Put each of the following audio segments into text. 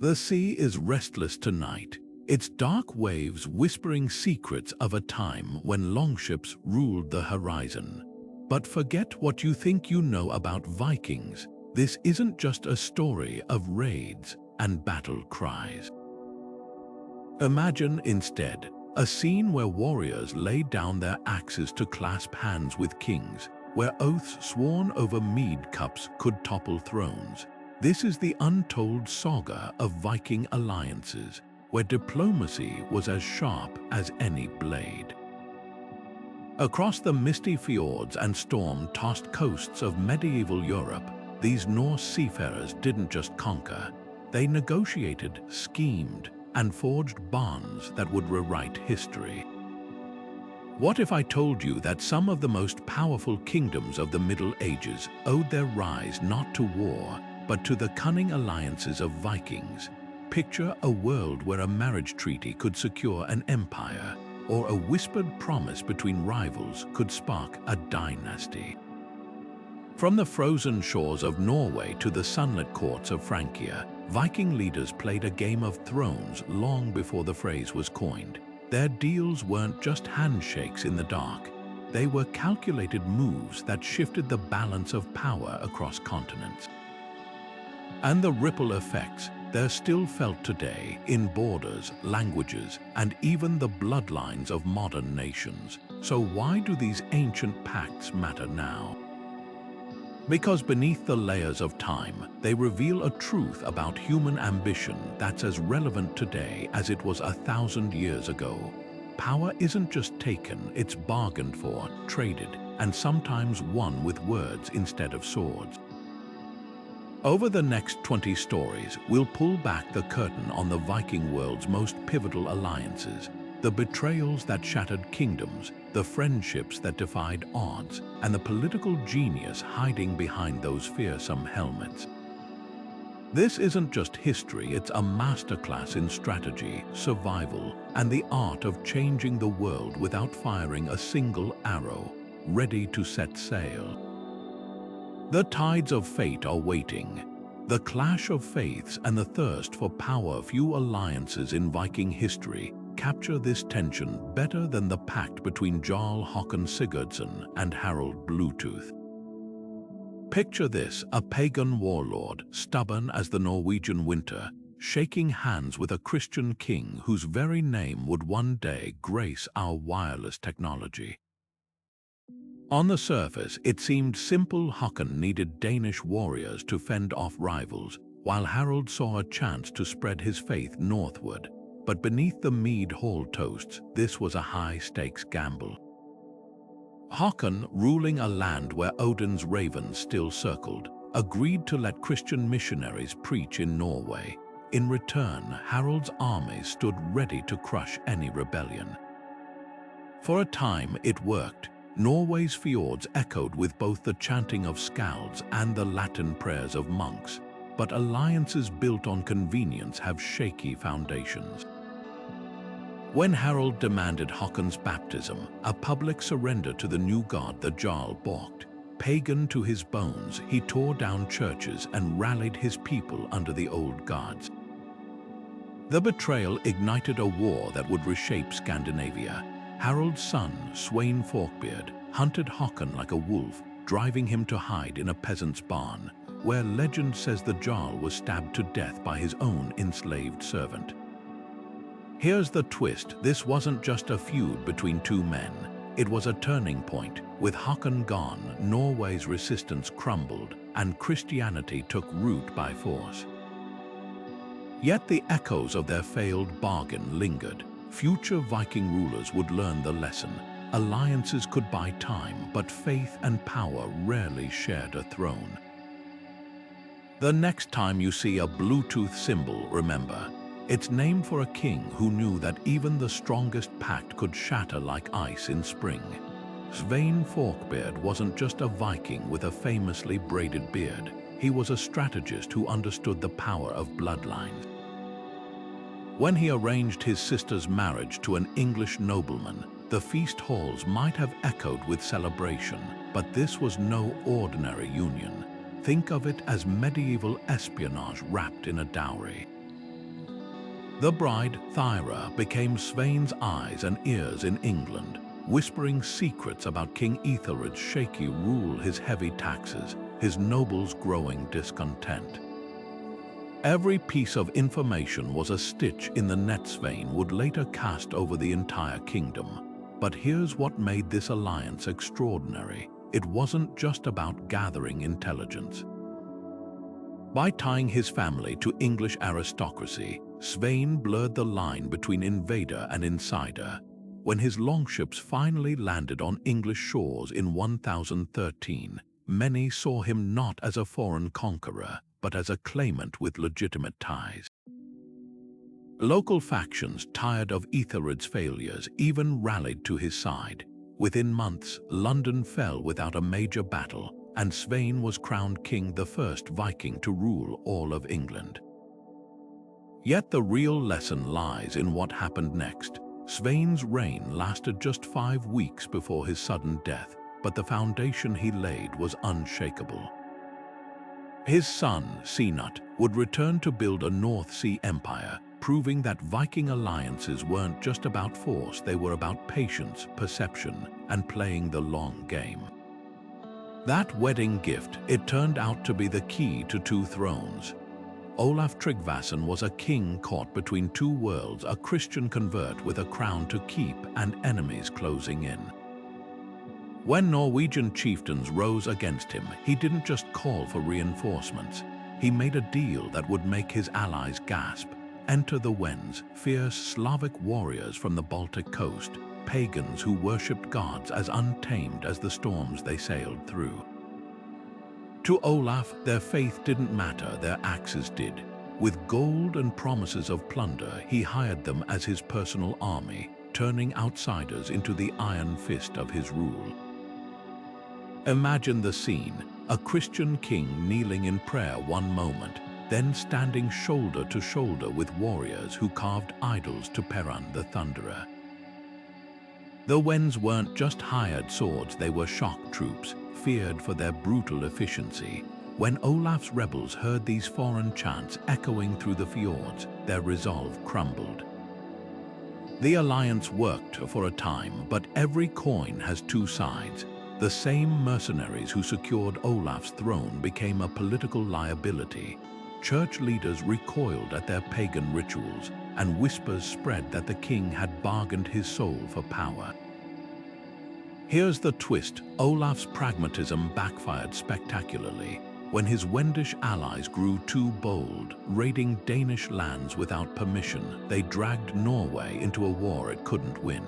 The sea is restless tonight, its dark waves whispering secrets of a time when longships ruled the horizon. But forget what you think you know about Vikings. This isn't just a story of raids and battle cries. Imagine instead a scene where warriors laid down their axes to clasp hands with kings, where oaths sworn over mead cups could topple thrones. This is the untold saga of Viking alliances, where diplomacy was as sharp as any blade. Across the misty fjords and storm-tossed coasts of medieval Europe, these Norse seafarers didn't just conquer. They negotiated, schemed, and forged bonds that would rewrite history. What if I told you that some of the most powerful kingdoms of the Middle Ages owed their rise not to war, but to the cunning alliances of Vikings? Picture a world where a marriage treaty could secure an empire, or a whispered promise between rivals could spark a dynasty. From the frozen shores of Norway to the sunlit courts of Francia, Viking leaders played a game of thrones long before the phrase was coined. Their deals weren't just handshakes in the dark. They were calculated moves that shifted the balance of power across continents. And the ripple effects, they're still felt today in borders, languages, and even the bloodlines of modern nations. So why do these ancient pacts matter now? Because beneath the layers of time, they reveal a truth about human ambition that's as relevant today as it was 1,000 years ago. Power isn't just taken, it's bargained for, traded, and sometimes won with words instead of swords. Over the next 20 stories, we'll pull back the curtain on the Viking world's most pivotal alliances, the betrayals that shattered kingdoms, the friendships that defied odds, and the political genius hiding behind those fearsome helmets. This isn't just history, it's a masterclass in strategy, survival, and the art of changing the world without firing a single arrow, ready to set sail. The tides of fate are waiting. The clash of faiths and the thirst for power. Few alliances in Viking history capture this tension better than the pact between Jarl Hawken-Sigardson and Harald Bluetooth. Picture this, a pagan warlord, stubborn as the Norwegian winter, shaking hands with a Christian king whose very name would one day grace our wireless technology. On the surface, it seemed simple. Haakon needed Danish warriors to fend off rivals, while Harald saw a chance to spread his faith northward. But beneath the mead hall toasts, this was a high-stakes gamble. Haakon, ruling a land where Odin's ravens still circled, agreed to let Christian missionaries preach in Norway. In return, Harald's armies stood ready to crush any rebellion. For a time, it worked. Norway's fjords echoed with both the chanting of skalds and the Latin prayers of monks, but alliances built on convenience have shaky foundations. When Harald demanded Haakon's baptism, a public surrender to the new god, the Jarl balked. Pagan to his bones, he tore down churches and rallied his people under the old gods. The betrayal ignited a war that would reshape Scandinavia. Harald's son, Svean Forkbeard, hunted Haakon like a wolf, driving him to hide in a peasant's barn, where legend says the Jarl was stabbed to death by his own enslaved servant. Here's the twist, this wasn't just a feud between two men. It was a turning point. With Haakon gone, Norway's resistance crumbled, and Christianity took root by force. Yet the echoes of their failed bargain lingered. Future Viking rulers would learn the lesson. Alliances could buy time, but faith and power rarely shared a throne. The next time you see a Bluetooth symbol, remember, it's named for a king who knew that even the strongest pact could shatter like ice in spring. Svein Forkbeard wasn't just a Viking with a famously braided beard. He was a strategist who understood the power of bloodlines. When he arranged his sister's marriage to an English nobleman, the feast halls might have echoed with celebration, but this was no ordinary union. Think of it as medieval espionage wrapped in a dowry. The bride, Thyra, became Svean's eyes and ears in England, whispering secrets about King Ethelred's shaky rule, his heavy taxes, his nobles' growing discontent. Every piece of information was a stitch in the net Svean would later cast over the entire kingdom. But here's what made this alliance extraordinary. It wasn't just about gathering intelligence. By tying his family to English aristocracy, Svean blurred the line between invader and insider. When his longships finally landed on English shores in 1013, many saw him not as a foreign conqueror, but as a claimant with legitimate ties. Local factions, tired of Ethelred's failures, even rallied to his side. Within months, London fell without a major battle, and Svean was crowned king, the first Viking to rule all of England. Yet the real lesson lies in what happened next. Svean's reign lasted just 5 weeks before his sudden death, but the foundation he laid was unshakable. His son, Cnut, would return to build a North Sea empire, proving that Viking alliances weren't just about force, they were about patience, perception, and playing the long game. That wedding gift, it turned out to be the key to 2 thrones. Olaf Tryggvason was a king caught between 2 worlds, a Christian convert with a crown to keep and enemies closing in. When Norwegian chieftains rose against him, he didn't just call for reinforcements. He made a deal that would make his allies gasp. Enter the Wends, fierce Slavic warriors from the Baltic coast, pagans who worshipped gods as untamed as the storms they sailed through. To Olaf, their faith didn't matter, their axes did. With gold and promises of plunder, he hired them as his personal army, turning outsiders into the iron fist of his rule. Imagine the scene, a Christian king kneeling in prayer one moment, then standing shoulder to shoulder with warriors who carved idols to Perun the Thunderer. The Wends weren't just hired swords, they were shock troops, feared for their brutal efficiency. When Olaf's rebels heard these foreign chants echoing through the fjords, their resolve crumbled. The alliance worked for a time, but every coin has 2 sides. The same mercenaries who secured Olaf's throne became a political liability. Church leaders recoiled at their pagan rituals, and whispers spread that the king had bargained his soul for power. Here's the twist: Olaf's pragmatism backfired spectacularly. When his Wendish allies grew too bold, raiding Danish lands without permission, they dragged Norway into a war it couldn't win.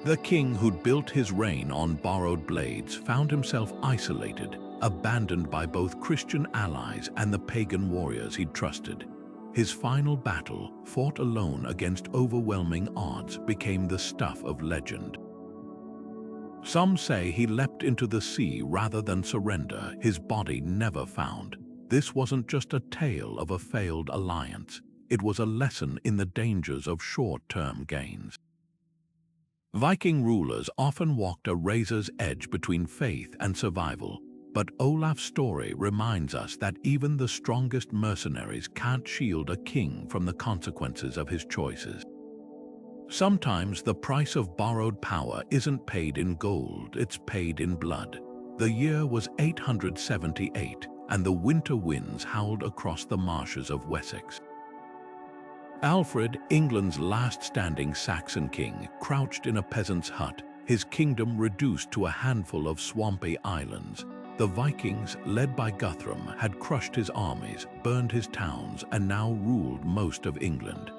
The king, who'd built his reign on borrowed blades, found himself isolated, abandoned by both Christian allies and the pagan warriors he'd trusted. His final battle, fought alone against overwhelming odds, became the stuff of legend. Some say he leapt into the sea rather than surrender, his body never found. This wasn't just a tale of a failed alliance. It was a lesson in the dangers of short-term gains. Viking rulers often walked a razor's edge between faith and survival, but Olaf's story reminds us that even the strongest mercenaries can't shield a king from the consequences of his choices. Sometimes the price of borrowed power isn't paid in gold, it's paid in blood. The year was 878, and the winter winds howled across the marshes of Wessex. Alfred, England's last standing Saxon king, crouched in a peasant's hut, his kingdom reduced to a handful of swampy islands. The Vikings, led by Guthrum, had crushed his armies, burned his towns, and now ruled most of England.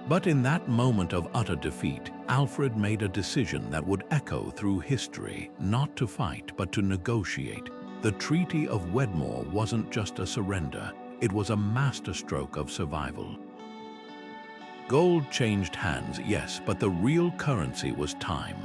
But in that moment of utter defeat, Alfred made a decision that would echo through history, not to fight but to negotiate. The Treaty of Wedmore wasn't just a surrender, it was a masterstroke of survival. Gold changed hands, yes, but the real currency was time.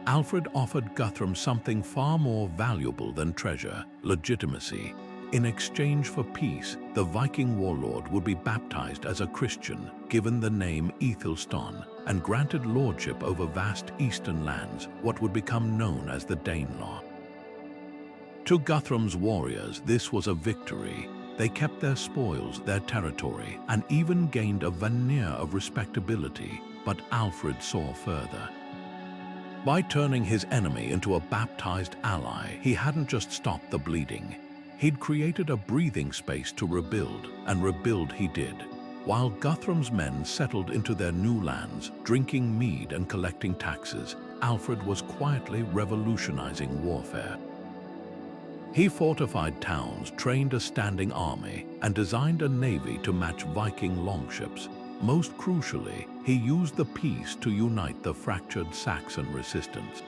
Alfred offered Guthrum something far more valuable than treasure: legitimacy. In exchange for peace, the Viking warlord would be baptized as a Christian, given the name Ethelstan, and granted lordship over vast eastern lands, what would become known as the Danelaw. To Guthrum's warriors, this was a victory. They kept their spoils, their territory, and even gained a veneer of respectability, but Alfred saw further. By turning his enemy into a baptized ally, he hadn't just stopped the bleeding. He'd created a breathing space to rebuild, and rebuild he did. While Guthrum's men settled into their new lands, drinking mead and collecting taxes, Alfred was quietly revolutionizing warfare. He fortified towns, trained a standing army, and designed a navy to match Viking longships. Most crucially, he used the peace to unite the fractured Saxon resistance.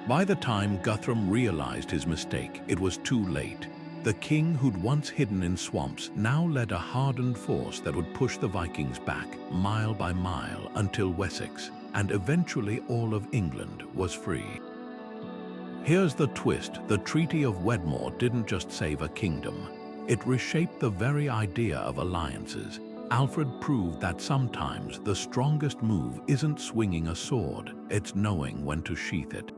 By the time Guthrum realized his mistake, it was too late. The king who'd once hidden in swamps now led a hardened force that would push the Vikings back, mile by mile, until Wessex, and eventually all of England, was free. Here's the twist: the Treaty of Wedmore didn't just save a kingdom. It reshaped the very idea of alliances. Alfred proved that sometimes the strongest move isn't swinging a sword, it's knowing when to sheath it.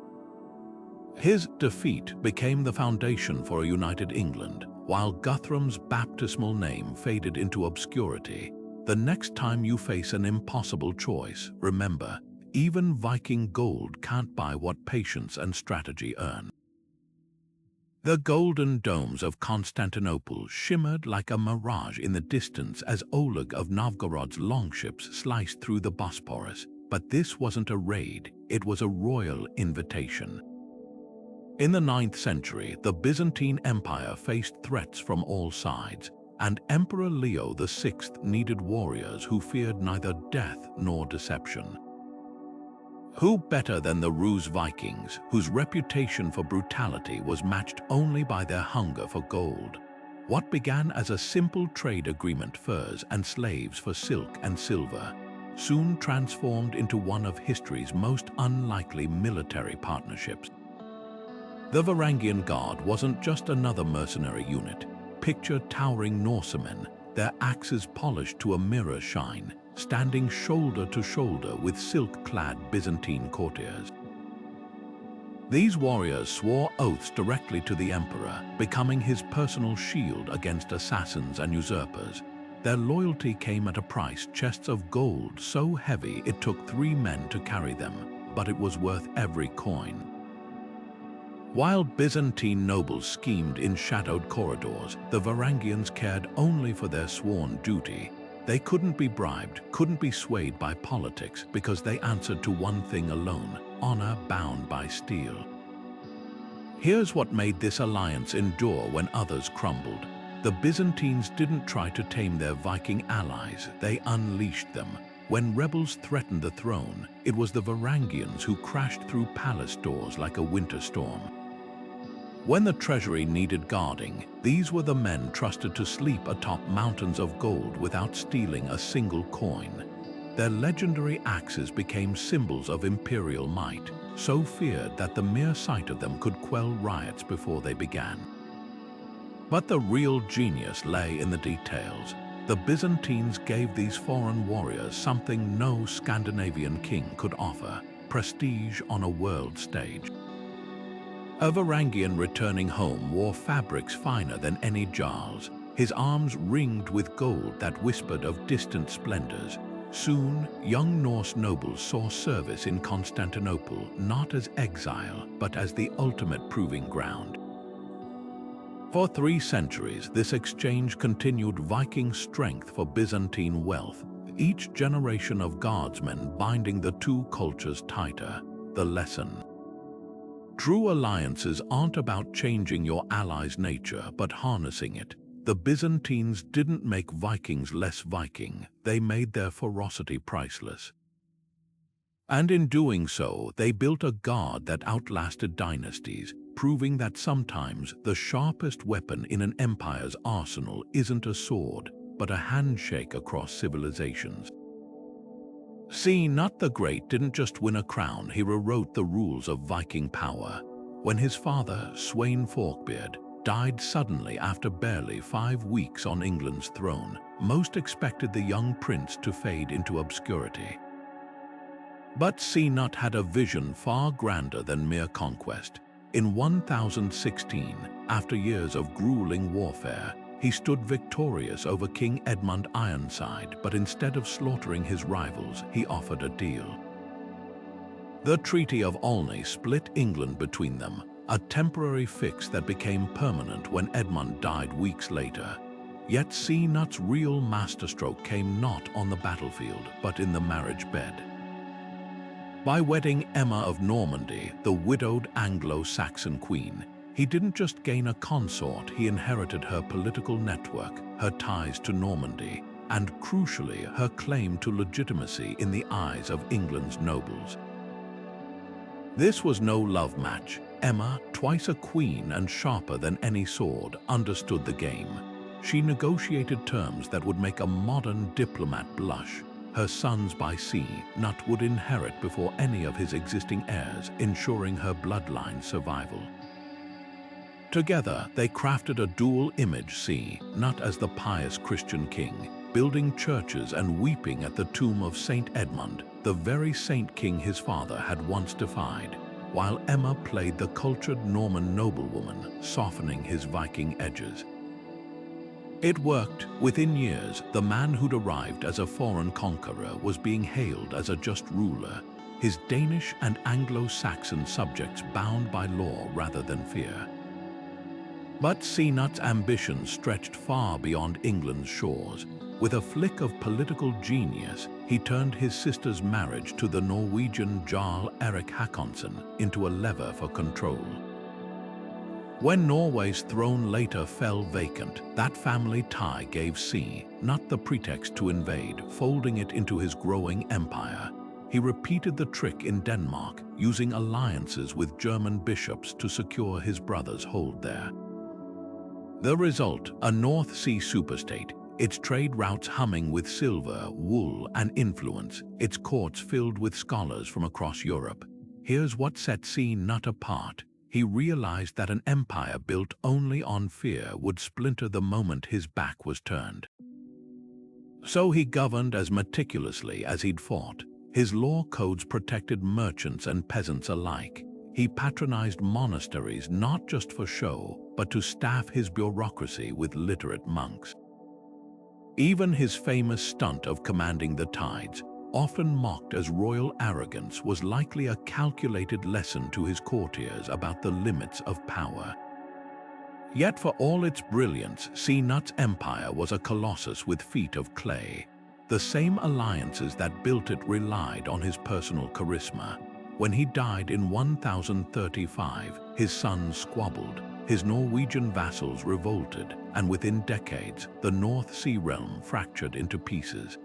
His defeat became the foundation for a united England, while Guthrum's baptismal name faded into obscurity. The next time you face an impossible choice, remember, even Viking gold can't buy what patience and strategy earn. The golden domes of Constantinople shimmered like a mirage in the distance as Oleg of Novgorod's longships sliced through the Bosporus. But this wasn't a raid, it was a royal invitation. In the 9th century, the Byzantine Empire faced threats from all sides, and Emperor Leo VI needed warriors who feared neither death nor deception. Who better than the Ruse Vikings, whose reputation for brutality was matched only by their hunger for gold? What began as a simple trade agreement, furs and slaves for silk and silver, soon transformed into one of history's most unlikely military partnerships. The Varangian Guard wasn't just another mercenary unit. Picture towering Norsemen, their axes polished to a mirror shine, standing shoulder to shoulder with silk-clad Byzantine courtiers. These warriors swore oaths directly to the emperor, becoming his personal shield against assassins and usurpers. Their loyalty came at a price: chests of gold so heavy it took 3 men to carry them, but it was worth every coin. While Byzantine nobles schemed in shadowed corridors, the Varangians cared only for their sworn duty. They couldn't be bribed, couldn't be swayed by politics, because they answered to one thing alone: honor bound by steel. Here's what made this alliance endure when others crumbled. The Byzantines didn't try to tame their Viking allies, they unleashed them. When rebels threatened the throne, it was the Varangians who crashed through palace doors like a winter storm. When the treasury needed guarding, these were the men trusted to sleep atop mountains of gold without stealing a single coin. Their legendary axes became symbols of imperial might, so feared that the mere sight of them could quell riots before they began. But the real genius lay in the details. The Byzantines gave these foreign warriors something no Scandinavian king could offer: prestige on a world stage. A Varangian returning home wore fabrics finer than any Jarl's, his arms ringed with gold that whispered of distant splendors. Soon, young Norse nobles saw service in Constantinople not as exile, but as the ultimate proving ground. For 3 centuries, this exchange continued: Viking strength for Byzantine wealth, each generation of guardsmen binding the two cultures tighter. The lesson: true alliances aren't about changing your ally's nature, but harnessing it. The Byzantines didn't make Vikings less Viking, they made their ferocity priceless. And in doing so, they built a guard that outlasted dynasties, proving that sometimes the sharpest weapon in an empire's arsenal isn't a sword, but a handshake across civilizations. Cnut the Great didn't just win a crown, he rewrote the rules of Viking power. When his father, Svean Forkbeard, died suddenly after barely 5 weeks on England's throne, most expected the young prince to fade into obscurity. But Cnut had a vision far grander than mere conquest. In 1016, after years of grueling warfare, He stood victorious over King Edmund Ironside, but instead of slaughtering his rivals, he offered a deal. The Treaty of Olney split England between them, a temporary fix that became permanent when Edmund died weeks later. Yet Cnut's real masterstroke came not on the battlefield, but in the marriage bed. By wedding Emma of Normandy, the widowed Anglo-Saxon queen, he didn't just gain a consort, he inherited her political network, her ties to Normandy, and crucially, her claim to legitimacy in the eyes of England's nobles. This was no love match. Emma, twice a queen and sharper than any sword, understood the game. She negotiated terms that would make a modern diplomat blush. Her sons by Cnut would inherit before any of his existing heirs, ensuring her bloodline's survival. Together, they crafted a dual image, Cnut as the pious Christian king, building churches and weeping at the tomb of Saint Edmund, the very saint king his father had once defied, while Emma played the cultured Norman noblewoman, softening his Viking edges. It worked. Within years, the man who'd arrived as a foreign conqueror was being hailed as a just ruler, his Danish and Anglo-Saxon subjects bound by law rather than fear. But Cnut's ambitions stretched far beyond England's shores. With a flick of political genius, he turned his sister's marriage to the Norwegian Jarl Erik Haakonsson into a lever for control. When Norway's throne later fell vacant, that family tie gave Cnut the pretext to invade, folding it into his growing empire. He repeated the trick in Denmark, using alliances with German bishops to secure his brother's hold there. The result, a North Sea superstate, its trade routes humming with silver, wool, and influence, its courts filled with scholars from across Europe. Here's what set Cnut apart. He realized that an empire built only on fear would splinter the moment his back was turned. So he governed as meticulously as he'd fought. His law codes protected merchants and peasants alike. He patronized monasteries not just for show, but to staff his bureaucracy with literate monks. Even his famous stunt of commanding the tides, often mocked as royal arrogance, was likely a calculated lesson to his courtiers about the limits of power. Yet for all its brilliance, Cnut's empire was a colossus with feet of clay. The same alliances that built it relied on his personal charisma. When he died in 1035, his sons squabbled, his Norwegian vassals revolted, and within decades, the North Sea realm fractured into pieces.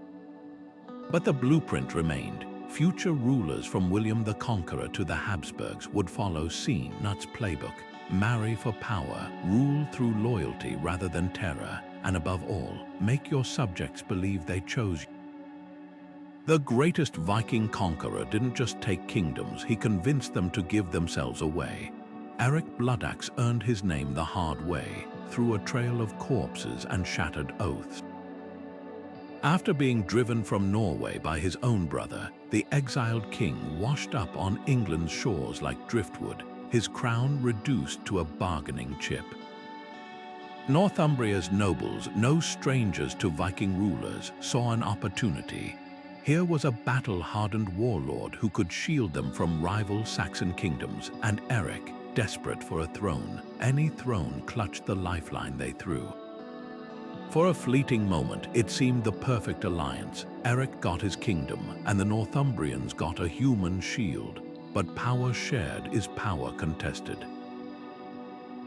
But the blueprint remained. Future rulers from William the Conqueror to the Habsburgs would follow Cnut's playbook: marry for power, rule through loyalty rather than terror, and above all, make your subjects believe they chose you. The greatest Viking conqueror didn't just take kingdoms, he convinced them to give themselves away. Eric Bloodaxe earned his name the hard way, through a trail of corpses and shattered oaths. After being driven from Norway by his own brother, the exiled king washed up on England's shores like driftwood, his crown reduced to a bargaining chip. Northumbria's nobles, no strangers to Viking rulers, saw an opportunity. Here was a battle-hardened warlord who could shield them from rival Saxon kingdoms, and Eric, desperate for a throne, any throne clutched the lifeline they threw. For a fleeting moment, it seemed the perfect alliance. Eric got his kingdom, and the Northumbrians got a human shield. But power shared is power contested.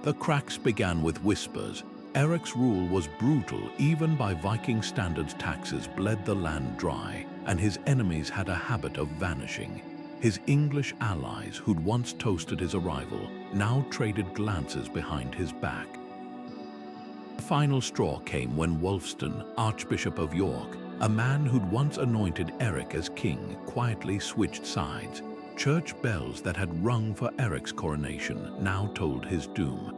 The cracks began with whispers. Eric's rule was brutal. Even by Viking standards, taxes bled the land dry, and his enemies had a habit of vanishing. His English allies, who'd once toasted his arrival, now traded glances behind his back. The final straw came when Wulfstan, Archbishop of York, a man who'd once anointed Eric as king, quietly switched sides. Church bells that had rung for Eric's coronation now told his doom.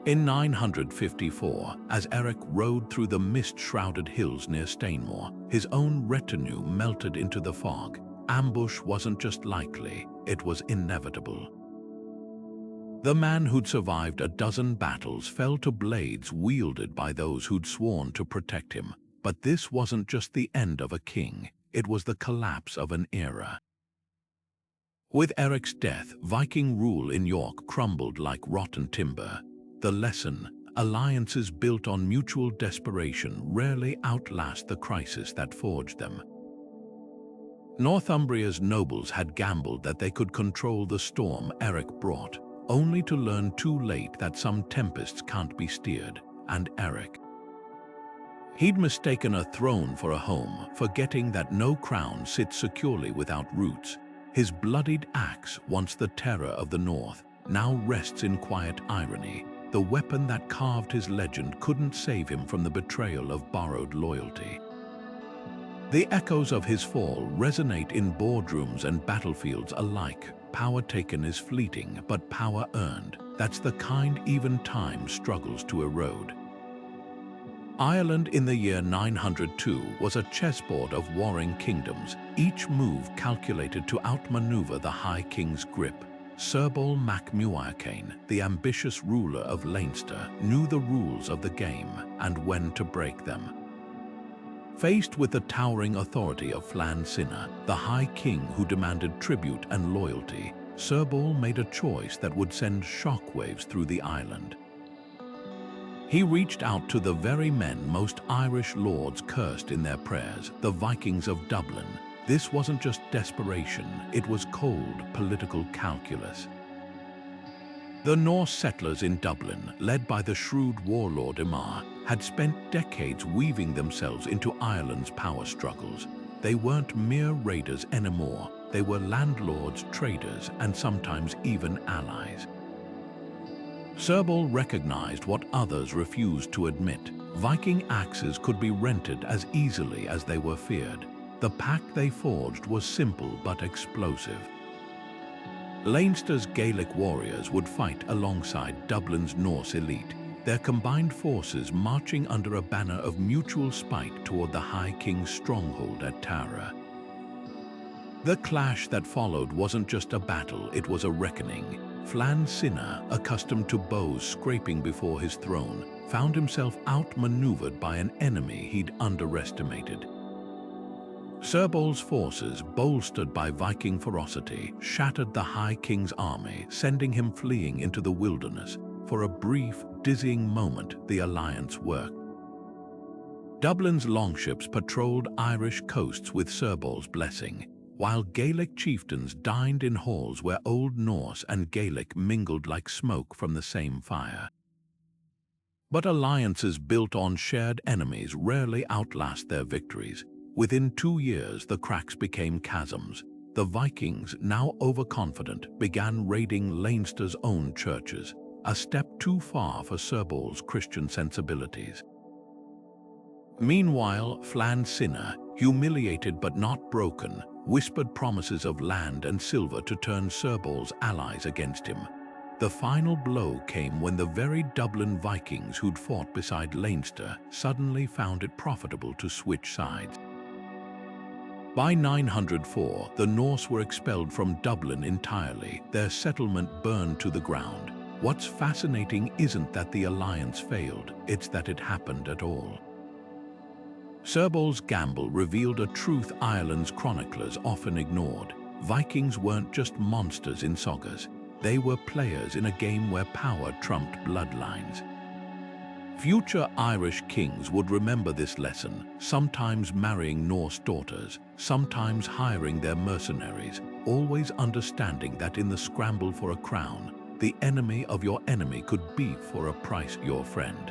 In 954, as Eric rode through the mist-shrouded hills near Stainmore, his own retinue melted into the fog. Ambush wasn't just likely, it was inevitable. The man who'd survived a dozen battles fell to blades wielded by those who'd sworn to protect him. But this wasn't just the end of a king, it was the collapse of an era. With Eric's death, Viking rule in York crumbled like rotten timber. The lesson: alliances built on mutual desperation rarely outlast the crisis that forged them. Northumbria's nobles had gambled that they could control the storm Eric brought, only to learn too late that some tempests can't be steered, and Eric. He'd mistaken a throne for a home, forgetting that no crown sits securely without roots. His bloodied axe, once the terror of the North, now rests in quiet irony. The weapon that carved his legend couldn't save him from the betrayal of borrowed loyalty. The echoes of his fall resonate in boardrooms and battlefields alike. Power taken is fleeting, but power earned, that's the kind even time struggles to erode. Ireland in the year 902 was a chessboard of warring kingdoms, each move calculated to outmaneuver the High King's grip. Serbal mac Muayocaine, the ambitious ruler of Leinster, knew the rules of the game and when to break them. Faced with the towering authority of Flann Sinna, the High King who demanded tribute and loyalty, Serbal made a choice that would send shockwaves through the island. He reached out to the very men most Irish lords cursed in their prayers, the Vikings of Dublin. This wasn't just desperation, it was cold political calculus. The Norse settlers in Dublin, led by the shrewd warlord Embark, had spent decades weaving themselves into Ireland's power struggles. They weren't mere raiders anymore, they were landlords, traders, and sometimes even allies. Serbal recognized what others refused to admit. Viking axes could be rented as easily as they were feared. The pact they forged was simple but explosive. Leinster's Gaelic warriors would fight alongside Dublin's Norse elite, their combined forces marching under a banner of mutual spite toward the High King's stronghold at Tara. The clash that followed wasn't just a battle, it was a reckoning. Flann Sinna, accustomed to bows scraping before his throne, found himself outmaneuvered by an enemy he'd underestimated. Serbal's forces, bolstered by Viking ferocity, shattered the High King's army, sending him fleeing into the wilderness. For a brief, dizzying moment, the alliance worked. Dublin's longships patrolled Irish coasts with Serbal's blessing, while Gaelic chieftains dined in halls where Old Norse and Gaelic mingled like smoke from the same fire. But alliances built on shared enemies rarely outlast their victories. Within 2 years, the cracks became chasms. The Vikings, now overconfident, began raiding Leinster's own churches, a step too far for Serbal's Christian sensibilities. Meanwhile, Flann Sinna, humiliated but not broken, whispered promises of land and silver to turn Serbal's allies against him. The final blow came when the very Dublin Vikings who'd fought beside Leinster suddenly found it profitable to switch sides. By 904, the Norse were expelled from Dublin entirely, their settlement burned to the ground. What's fascinating isn't that the alliance failed, it's that it happened at all. Serbal's gamble revealed a truth Ireland's chroniclers often ignored. Vikings weren't just monsters in sagas, they were players in a game where power trumped bloodlines. Future Irish kings would remember this lesson, sometimes marrying Norse daughters, sometimes hiring their mercenaries, always understanding that in the scramble for a crown, the enemy of your enemy could be for a price your friend.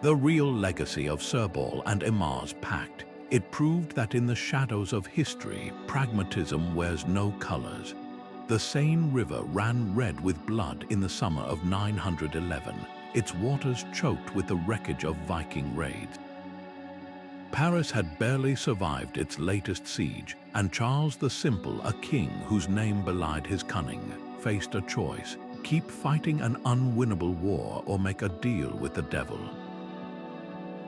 The real legacy of Serbal and Embark's pact, it proved that in the shadows of history, pragmatism wears no colors. The Seine River ran red with blood in the summer of 911, its waters choked with the wreckage of Viking raids. Paris had barely survived its latest siege, and Charles the Simple, a king whose name belied his cunning, faced a choice: keep fighting an unwinnable war or make a deal with the devil.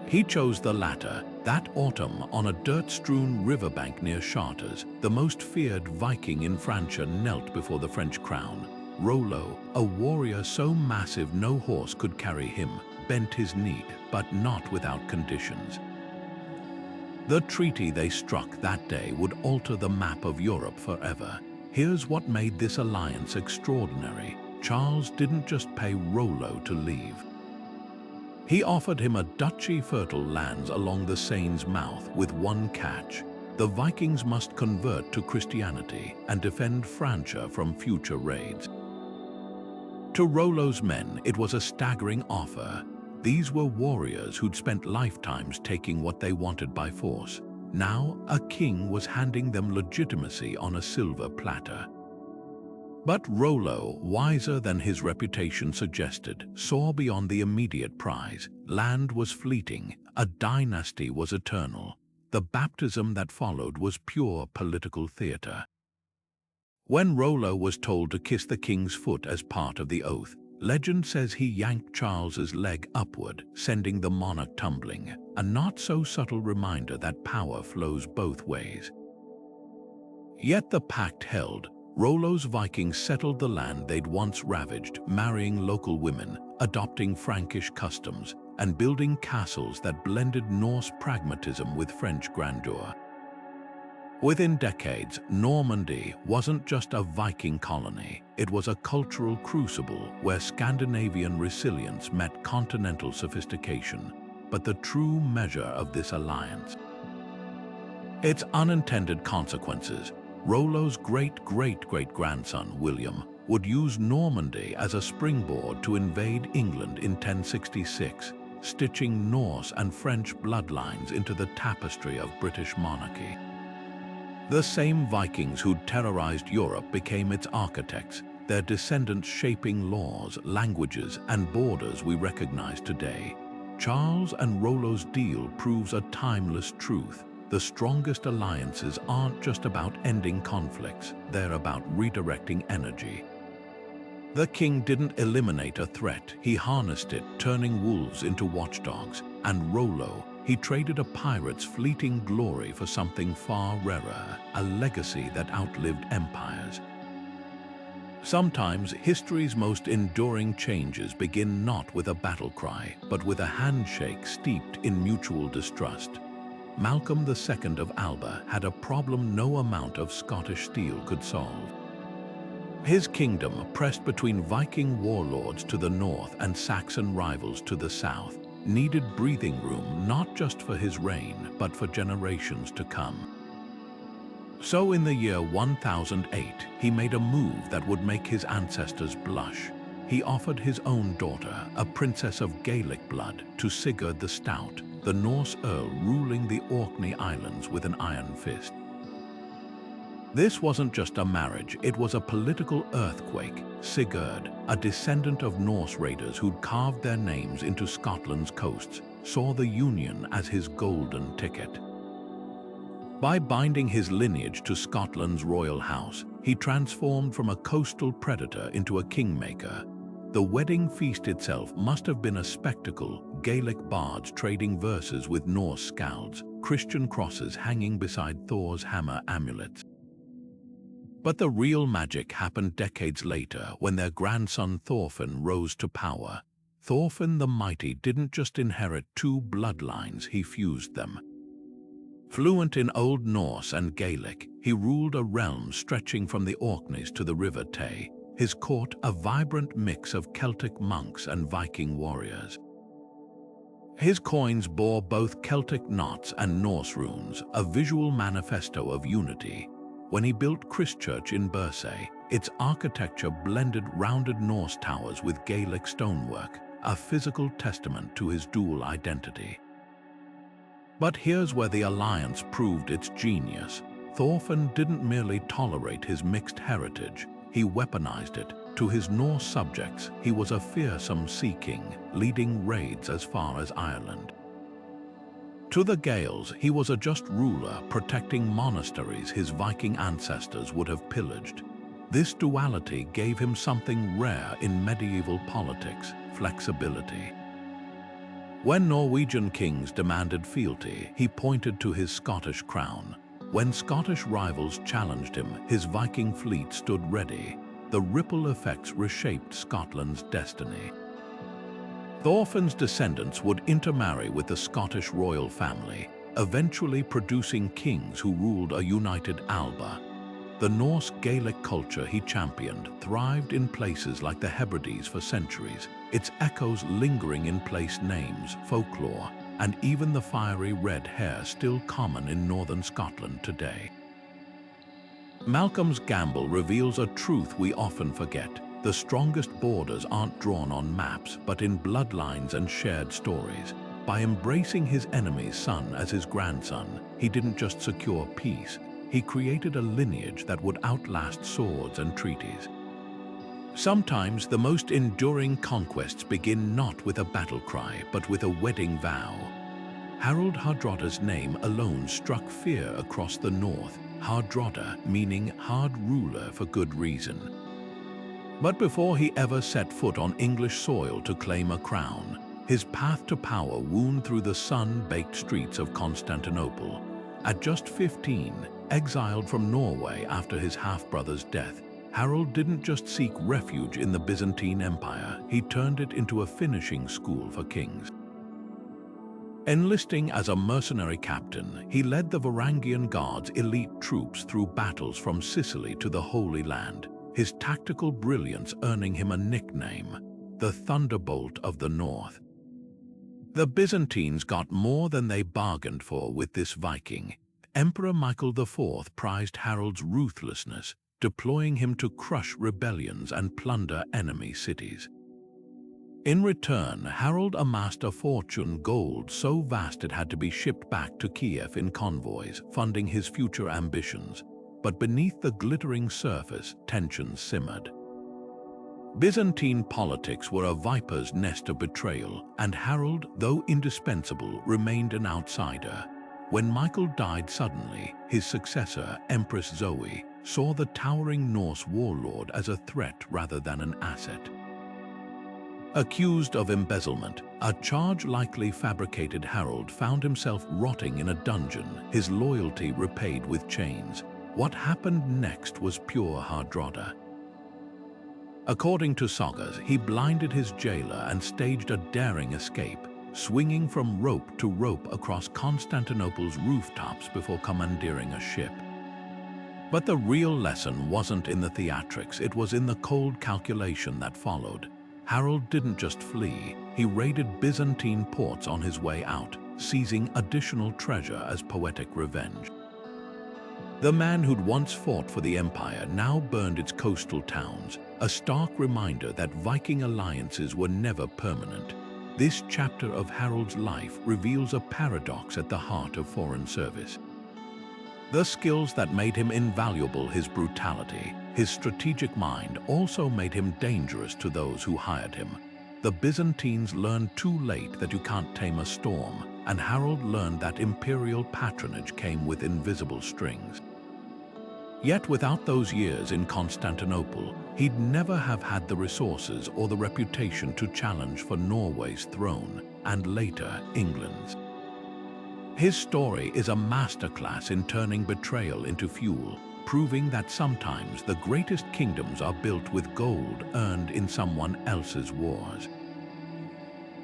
He chose the latter. That autumn, on a dirt-strewn riverbank near Chartres, the most feared Viking in Francia knelt before the French crown. Rollo, a warrior so massive no horse could carry him, bent his knee, but not without conditions. The treaty they struck that day would alter the map of Europe forever. Here's what made this alliance extraordinary. Charles didn't just pay Rollo to leave. He offered him a duchy fertile lands along the Seine's mouth with one catch. The Vikings must convert to Christianity and defend Francia from future raids. To Rollo's men, it was a staggering offer. These were warriors who'd spent lifetimes taking what they wanted by force. Now, a king was handing them legitimacy on a silver platter. But Rollo, wiser than his reputation suggested, saw beyond the immediate prize. Land was fleeting, a dynasty was eternal. The baptism that followed was pure political theater. When Rollo was told to kiss the king's foot as part of the oath, legend says he yanked Charles's leg upward, sending the monarch tumbling, a not-so-subtle reminder that power flows both ways. Yet the pact held. Rollo's Vikings settled the land they'd once ravaged, marrying local women, adopting Frankish customs, and building castles that blended Norse pragmatism with French grandeur. Within decades, Normandy wasn't just a Viking colony, it was a cultural crucible where Scandinavian resilience met continental sophistication. But the true measure of this alliance, its unintended consequences. Rollo's great-great-great-grandson, William, would use Normandy as a springboard to invade England in 1066, stitching Norse and French bloodlines into the tapestry of British monarchy. The same Vikings who'd terrorized Europe became its architects, their descendants shaping laws, languages, and borders we recognize today. Charles and Rollo's deal proves a timeless truth. The strongest alliances aren't just about ending conflicts, they're about redirecting energy. The king didn't eliminate a threat, he harnessed it, turning wolves into watchdogs. And Rollo, he traded a pirate's fleeting glory for something far rarer, a legacy that outlived empires. Sometimes history's most enduring changes begin not with a battle cry, but with a handshake steeped in mutual distrust. Malcolm II of Alba had a problem no amount of Scottish steel could solve. His kingdom, pressed between Viking warlords to the north and Saxon rivals to the south, needed breathing room not just for his reign, but for generations to come. So in the year 1008, he made a move that would make his ancestors blush. He offered his own daughter, a princess of Gaelic blood, to Sigurd the Stout, the Norse earl ruling the Orkney Islands with an iron fist. This wasn't just a marriage, it was a political earthquake. Sigurd, a descendant of Norse raiders who'd carved their names into Scotland's coasts, saw the union as his golden ticket. By binding his lineage to Scotland's royal house, he transformed from a coastal predator into a kingmaker. The wedding feast itself must have been a spectacle, Gaelic bards trading verses with Norse skalds, Christian crosses hanging beside Thor's hammer amulets. But the real magic happened decades later when their grandson Thorfinn rose to power. Thorfinn the Mighty didn't just inherit two bloodlines, he fused them. Fluent in Old Norse and Gaelic, he ruled a realm stretching from the Orkneys to the River Tay, his court a vibrant mix of Celtic monks and Viking warriors. His coins bore both Celtic knots and Norse runes, a visual manifesto of unity. When he built Christchurch in Bursay, its architecture blended rounded Norse towers with Gaelic stonework, a physical testament to his dual identity. But here's where the alliance proved its genius. Thorfinn didn't merely tolerate his mixed heritage, he weaponized it. To his Norse subjects, he was a fearsome sea king, leading raids as far as Ireland. To the Gaels, he was a just ruler protecting monasteries his Viking ancestors would have pillaged. This duality gave him something rare in medieval politics: flexibility. When Norwegian kings demanded fealty, he pointed to his Scottish crown. When Scottish rivals challenged him, his Viking fleet stood ready. the ripple effects reshaped Scotland's destiny. Thorfinn's descendants would intermarry with the Scottish royal family, eventually producing kings who ruled a united Alba. The Norse Gaelic culture he championed thrived in places like the Hebrides for centuries, its echoes lingering in place names, folklore, and even the fiery red hair still common in northern Scotland today. Malcolm's Gamble reveals a truth we often forget. The strongest borders aren't drawn on maps, but in bloodlines and shared stories. By embracing his enemy's son as his grandson, he didn't just secure peace, he created a lineage that would outlast swords and treaties. Sometimes the most enduring conquests begin not with a battle cry, but with a wedding vow. Harald Hardrada's name alone struck fear across the north, Hardrada meaning hard ruler for good reason. But before he ever set foot on English soil to claim a crown, his path to power wound through the sun-baked streets of Constantinople. At just 15, exiled from Norway after his half-brother's death, Harald didn't just seek refuge in the Byzantine Empire, he turned it into a finishing school for kings. Enlisting as a mercenary captain, he led the Varangian Guards' elite troops through battles from Sicily to the Holy Land, his tactical brilliance earning him a nickname, the Thunderbolt of the North. The Byzantines got more than they bargained for with this Viking. Emperor Michael IV prized Harald's ruthlessness, deploying him to crush rebellions and plunder enemy cities. In return, Harald amassed a fortune gold so vast it had to be shipped back to Kiev in convoys, funding his future ambitions. But beneath the glittering surface, tensions simmered. Byzantine politics were a viper's nest of betrayal, and Harald, though indispensable, remained an outsider. When Michael died suddenly, his successor, Empress Zoe, saw the towering Norse warlord as a threat rather than an asset. Accused of embezzlement, a charge likely fabricated, Harald found himself rotting in a dungeon, his loyalty repaid with chains. What happened next was pure Hardrada. According to sagas, he blinded his jailer and staged a daring escape, swinging from rope to rope across Constantinople's rooftops before commandeering a ship. But the real lesson wasn't in the theatrics, it was in the cold calculation that followed. Harald didn't just flee, he raided Byzantine ports on his way out, seizing additional treasure as poetic revenge. The man who'd once fought for the empire now burned its coastal towns, a stark reminder that Viking alliances were never permanent. This chapter of Harald's life reveals a paradox at the heart of foreign service. The skills that made him invaluable, his brutality, his strategic mind, also made him dangerous to those who hired him. The Byzantines learned too late that you can't tame a storm, and Harald learned that imperial patronage came with invisible strings. Yet without those years in Constantinople, he'd never have had the resources or the reputation to challenge for Norway's throne, and later England's. His story is a masterclass in turning betrayal into fuel, proving that sometimes the greatest kingdoms are built with gold earned in someone else's wars.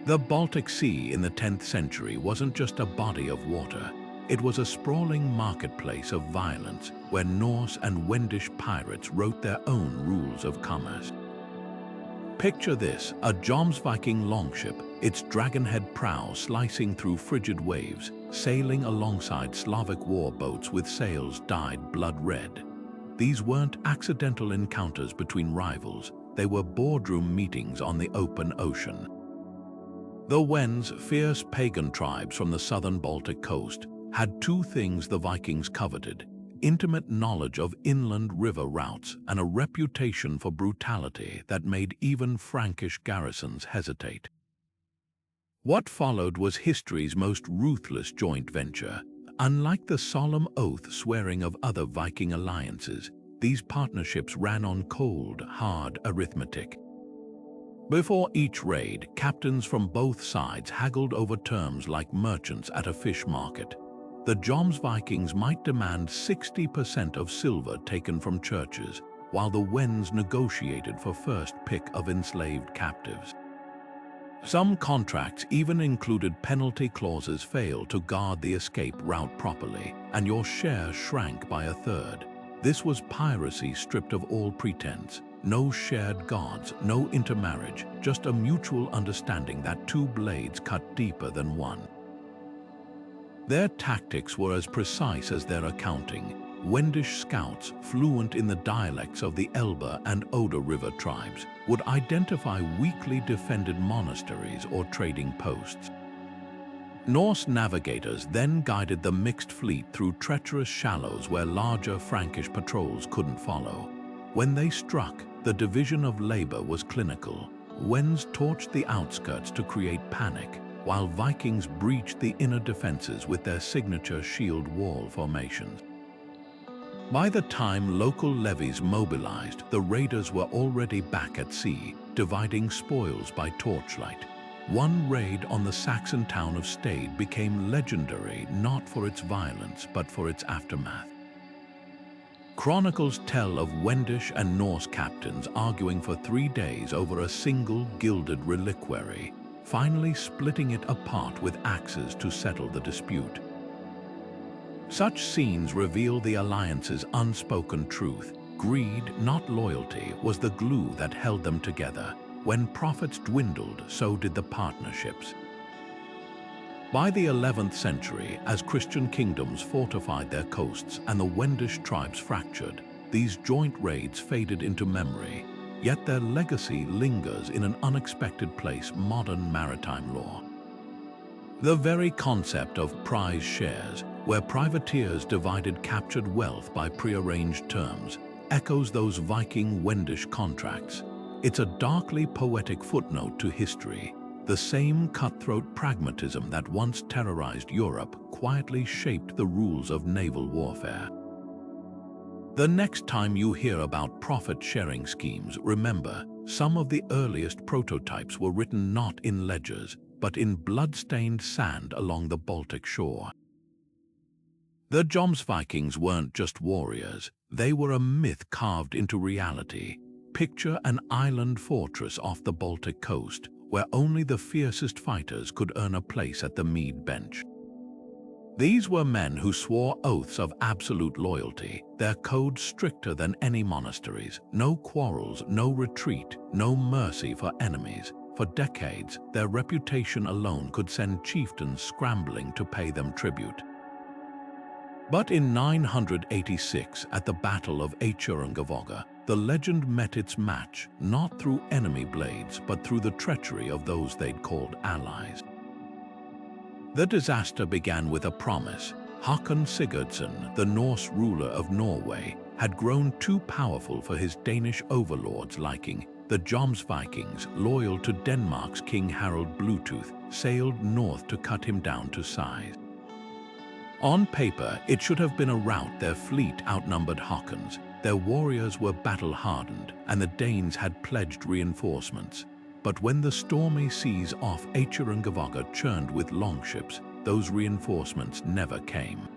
The Baltic Sea in the 10th century wasn't just a body of water. It was a sprawling marketplace of violence where Norse and Wendish pirates wrote their own rules of commerce. Picture this, a Jomsviking longship, its dragonhead prow slicing through frigid waves, sailing alongside Slavic war boats with sails dyed blood red. These weren't accidental encounters between rivals, they were boardroom meetings on the open ocean. The Wends, fierce pagan tribes from the southern Baltic coast, had two things the Vikings coveted: intimate knowledge of inland river routes and a reputation for brutality that made even Frankish garrisons hesitate. What followed was history's most ruthless joint venture. Unlike the solemn oath-swearing of other Viking alliances, these partnerships ran on cold, hard arithmetic. Before each raid, captains from both sides haggled over terms like merchants at a fish market. The Jomsvikings might demand 60% of silver taken from churches, while the Wends negotiated for first pick of enslaved captives. Some contracts even included penalty clauses failed to guard the escape route properly, and your share shrank by a third. This was piracy stripped of all pretense. No shared gods, no intermarriage, just a mutual understanding that two blades cut deeper than one. Their tactics were as precise as their accounting. Wendish scouts, fluent in the dialects of the Elbe and Oder River tribes, would identify weakly defended monasteries or trading posts. Norse navigators then guided the mixed fleet through treacherous shallows where larger Frankish patrols couldn't follow. When they struck, the division of labor was clinical. Wends torched the outskirts to create panic, while Vikings breached the inner defenses with their signature shield wall formations. By the time local levies mobilized, the raiders were already back at sea, dividing spoils by torchlight. One raid on the Saxon town of Stade became legendary not for its violence but for its aftermath. Chronicles tell of Wendish and Norse captains arguing for 3 days over a single gilded reliquary, finally splitting it apart with axes to settle the dispute. Such scenes reveal the alliance's unspoken truth. Greed, not loyalty, was the glue that held them together. When profits dwindled, so did the partnerships. By the 11th century, as Christian kingdoms fortified their coasts and the Wendish tribes fractured, these joint raids faded into memory, yet their legacy lingers in an unexpected place: modern maritime law. The very concept of prize shares, where privateers divided captured wealth by prearranged terms, echoes those Viking Wendish contracts. It's a darkly poetic footnote to history. The same cutthroat pragmatism that once terrorized Europe quietly shaped the rules of naval warfare. The next time you hear about profit-sharing schemes, remember, some of the earliest prototypes were written not in ledgers, but in blood-stained sand along the Baltic shore. The Jomsvikings weren't just warriors, they were a myth carved into reality. Picture an island fortress off the Baltic coast, where only the fiercest fighters could earn a place at the mead bench. These were men who swore oaths of absolute loyalty, their code stricter than any monastery's. No quarrels, no retreat, no mercy for enemies. For decades, their reputation alone could send chieftains scrambling to pay them tribute. But in 986, at the Battle of Hawken-Sigardson, the legend met its match, not through enemy blades, but through the treachery of those they'd called allies. The disaster began with a promise. Hawken-Sigardson, the Norse ruler of Norway, had grown too powerful for his Danish overlord's liking. The Jomsvikings, loyal to Denmark's King Harald Bluetooth, sailed north to cut him down to size. On paper, it should have been a rout. Their fleet outnumbered Haakon's. Their warriors were battle-hardened, and the Danes had pledged reinforcements. But when the stormy seas off Hawken-Sigardson churned with longships, those reinforcements never came.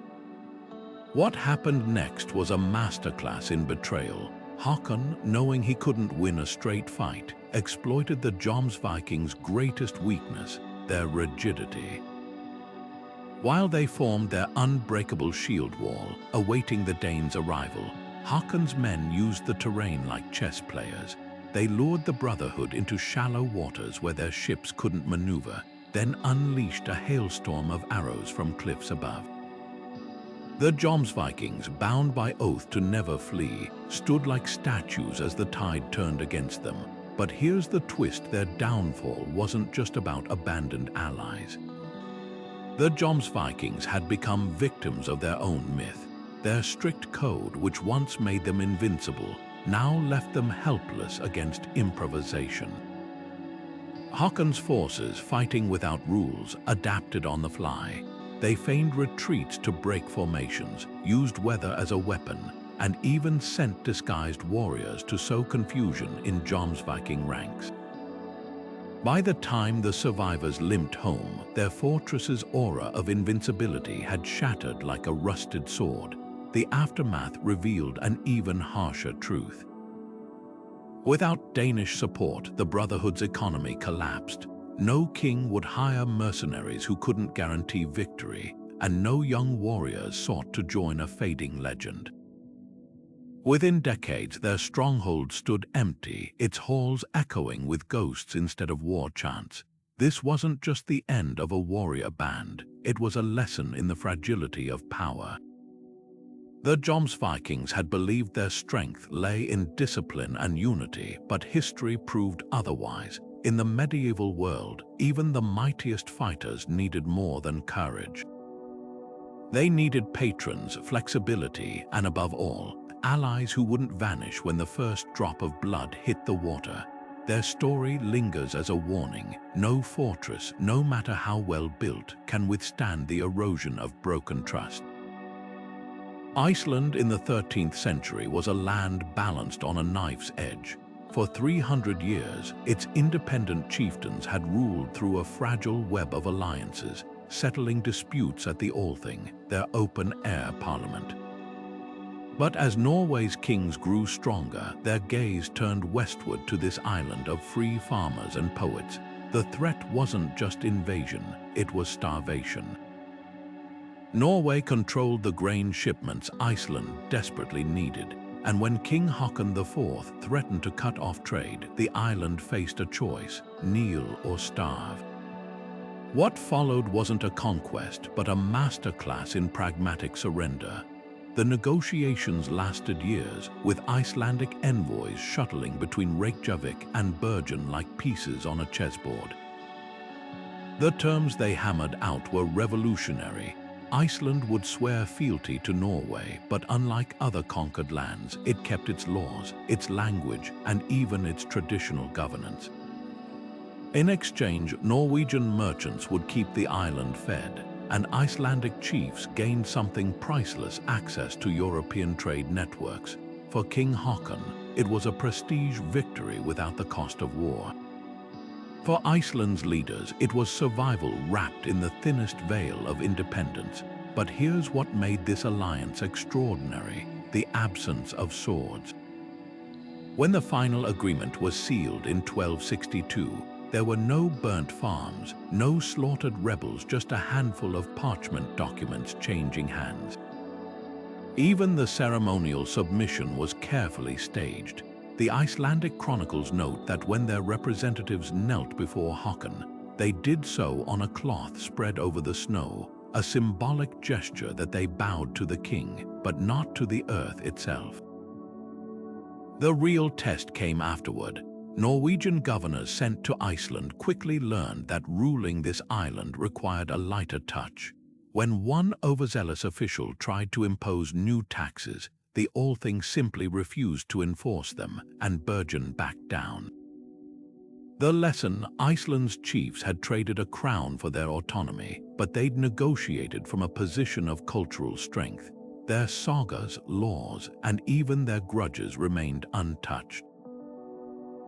What happened next was a masterclass in betrayal. Haakon, knowing he couldn't win a straight fight, exploited the Jomsvikings' greatest weakness, their rigidity. While they formed their unbreakable shield wall, awaiting the Danes' arrival, Haakon's men used the terrain like chess players. They lured the Brotherhood into shallow waters where their ships couldn't maneuver, then unleashed a hailstorm of arrows from cliffs above. The Jomsvikings, bound by oath to never flee, stood like statues as the tide turned against them. But here's the twist: their downfall wasn't just about abandoned allies. The Jomsvikings had become victims of their own myth. Their strict code, which once made them invincible, now left them helpless against improvisation. Haakon's forces, fighting without rules, adapted on the fly. They feigned retreats to break formations, used weather as a weapon, and even sent disguised warriors to sow confusion in Jomsviking ranks. By the time the survivors limped home, their fortress's aura of invincibility had shattered like a rusted sword. The aftermath revealed an even harsher truth. Without Danish support, the Brotherhood's economy collapsed. No king would hire mercenaries who couldn't guarantee victory, and no young warriors sought to join a fading legend. Within decades, their stronghold stood empty, its halls echoing with ghosts instead of war chants. This wasn't just the end of a warrior band, it was a lesson in the fragility of power. The Vikings had believed their strength lay in discipline and unity, but history proved otherwise. In the medieval world, even the mightiest fighters needed more than courage. They needed patrons, flexibility, and above all, allies who wouldn't vanish when the first drop of blood hit the water. Their story lingers as a warning. No fortress, no matter how well built, can withstand the erosion of broken trust. Iceland in the 13th century was a land balanced on a knife's edge. For 300 years, its independent chieftains had ruled through a fragile web of alliances, settling disputes at the Althing, their open-air parliament. But as Norway's kings grew stronger, their gaze turned westward to this island of free farmers and poets. The threat wasn't just invasion, it was starvation. Norway controlled the grain shipments Iceland desperately needed, and when King Haakon IV threatened to cut off trade, the island faced a choice: kneel or starve. What followed wasn't a conquest, but a masterclass in pragmatic surrender. The negotiations lasted years, with Icelandic envoys shuttling between Reykjavik and Bergen like pieces on a chessboard. The terms they hammered out were revolutionary. Iceland would swear fealty to Norway, but unlike other conquered lands, it kept its laws, its language, and even its traditional governance. In exchange, Norwegian merchants would keep the island fed, and Icelandic chiefs gained something priceless: access to European trade networks. For King Haakon, it was a prestige victory without the cost of war. For Iceland's leaders, it was survival wrapped in the thinnest veil of independence. But here's what made this alliance extraordinary: the absence of swords. When the final agreement was sealed in 1262, there were no burnt farms, no slaughtered rebels, just a handful of parchment documents changing hands. Even the ceremonial submission was carefully staged. The Icelandic chronicles note that when their representatives knelt before Haakon, they did so on a cloth spread over the snow, a symbolic gesture that they bowed to the king, but not to the earth itself. The real test came afterward. Norwegian governors sent to Iceland quickly learned that ruling this island required a lighter touch. When one overzealous official tried to impose new taxes, the Althing simply refused to enforce them, and Bergen backed down. The lesson: Iceland's chiefs had traded a crown for their autonomy, but they'd negotiated from a position of cultural strength. Their sagas, laws, and even their grudges remained untouched.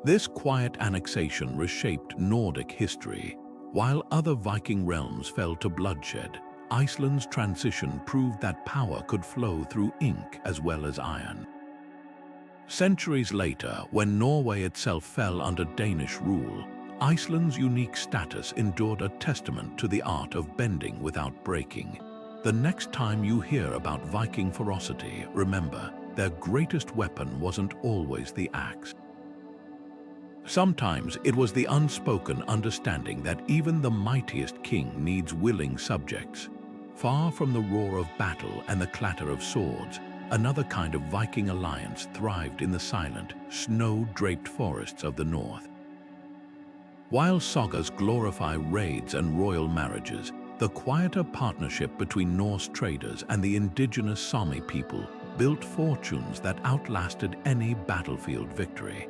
This quiet annexation reshaped Nordic history. While other Viking realms fell to bloodshed, Iceland's transition proved that power could flow through ink as well as iron. Centuries later, when Norway itself fell under Danish rule, Iceland's unique status endured a testament to the art of bending without breaking. The next time you hear about Viking ferocity, remember, their greatest weapon wasn't always the axe. Sometimes it was the unspoken understanding that even the mightiest king needs willing subjects. Far from the roar of battle and the clatter of swords, another kind of Viking alliance thrived in the silent, snow-draped forests of the north. While sagas glorify raids and royal marriages, the quieter partnership between Norse traders and the indigenous Sami people built fortunes that outlasted any battlefield victory.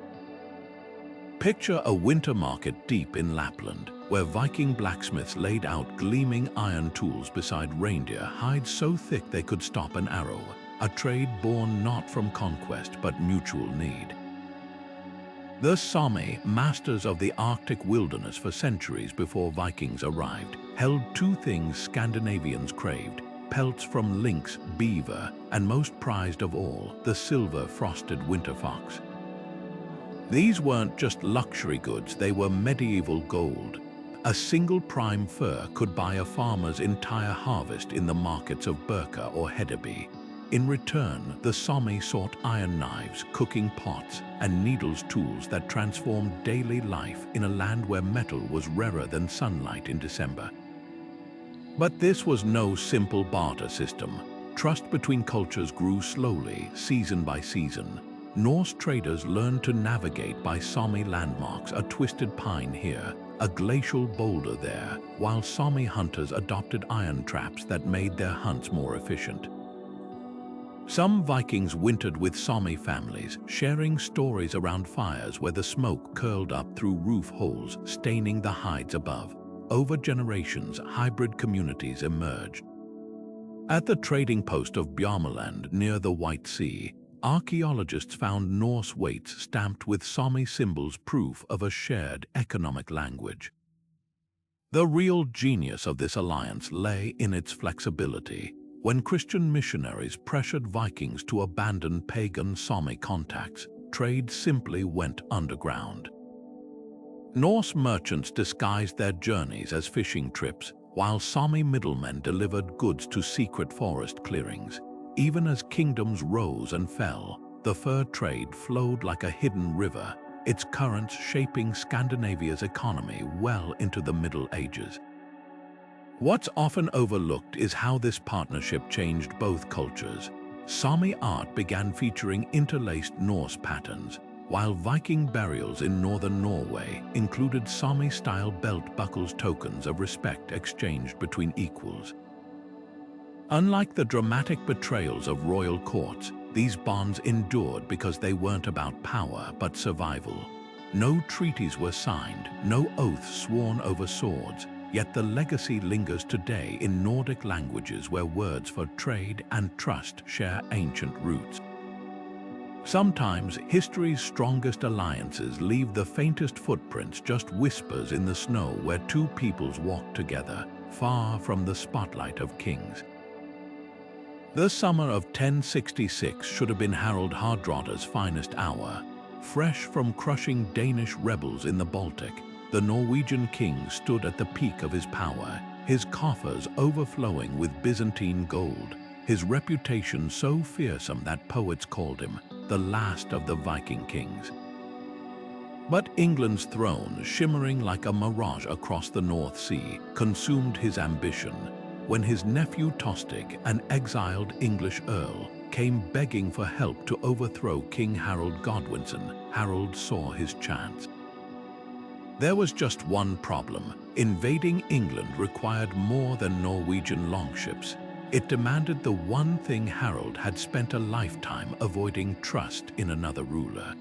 Picture a winter market deep in Lapland, where Viking blacksmiths laid out gleaming iron tools beside reindeer hides so thick they could stop an arrow, a trade born not from conquest but mutual need. The Sami, masters of the Arctic wilderness for centuries before Vikings arrived, held two things Scandinavians craved: pelts from lynx, beaver, and most prized of all, the silver-frosted winter fox. These weren't just luxury goods, they were medieval gold. A single prime fir could buy a farmer's entire harvest in the markets of Birka or Hedeby. In return, the Sami sought iron knives, cooking pots, and needles tools that transformed daily life in a land where metal was rarer than sunlight in December. But this was no simple barter system. Trust between cultures grew slowly, season by season. Norse traders learned to navigate by Sami landmarks, a twisted pine here, a glacial boulder there, while Sami hunters adopted iron traps that made their hunts more efficient. Some Vikings wintered with Sami families, sharing stories around fires where the smoke curled up through roof holes, staining the hides above. Over generations, hybrid communities emerged. At the trading post of Bjarmeland near the White Sea, archaeologists found Norse weights stamped with Sami symbols, proof of a shared economic language. The real genius of this alliance lay in its flexibility. When Christian missionaries pressured Vikings to abandon pagan Sami contacts, trade simply went underground. Norse merchants disguised their journeys as fishing trips, while Sami middlemen delivered goods to secret forest clearings. Even as kingdoms rose and fell, the fur trade flowed like a hidden river, its currents shaping Scandinavia's economy well into the Middle Ages. What's often overlooked is how this partnership changed both cultures. Sami art began featuring interlaced Norse patterns, while Viking burials in northern Norway included Sami-style belt buckles, tokens of respect exchanged between equals. Unlike the dramatic betrayals of royal courts, these bonds endured because they weren't about power but survival. No treaties were signed, no oaths sworn over swords, yet the legacy lingers today in Nordic languages where words for trade and trust share ancient roots. Sometimes history's strongest alliances leave the faintest footprints, just whispers in the snow where two peoples walk together, far from the spotlight of kings. The summer of 1066 should have been Harald Hardrada's finest hour. Fresh from crushing Danish rebels in the Baltic, the Norwegian king stood at the peak of his power, his coffers overflowing with Byzantine gold, his reputation so fearsome that poets called him the last of the Viking kings. But England's throne, shimmering like a mirage across the North Sea, consumed his ambition. When his nephew Tostig, an exiled English earl, came begging for help to overthrow King Harald Godwinson, Harald saw his chance. There was just one problem. Invading England required more than Norwegian longships. It demanded the one thing Harald had spent a lifetime avoiding: trust in another ruler.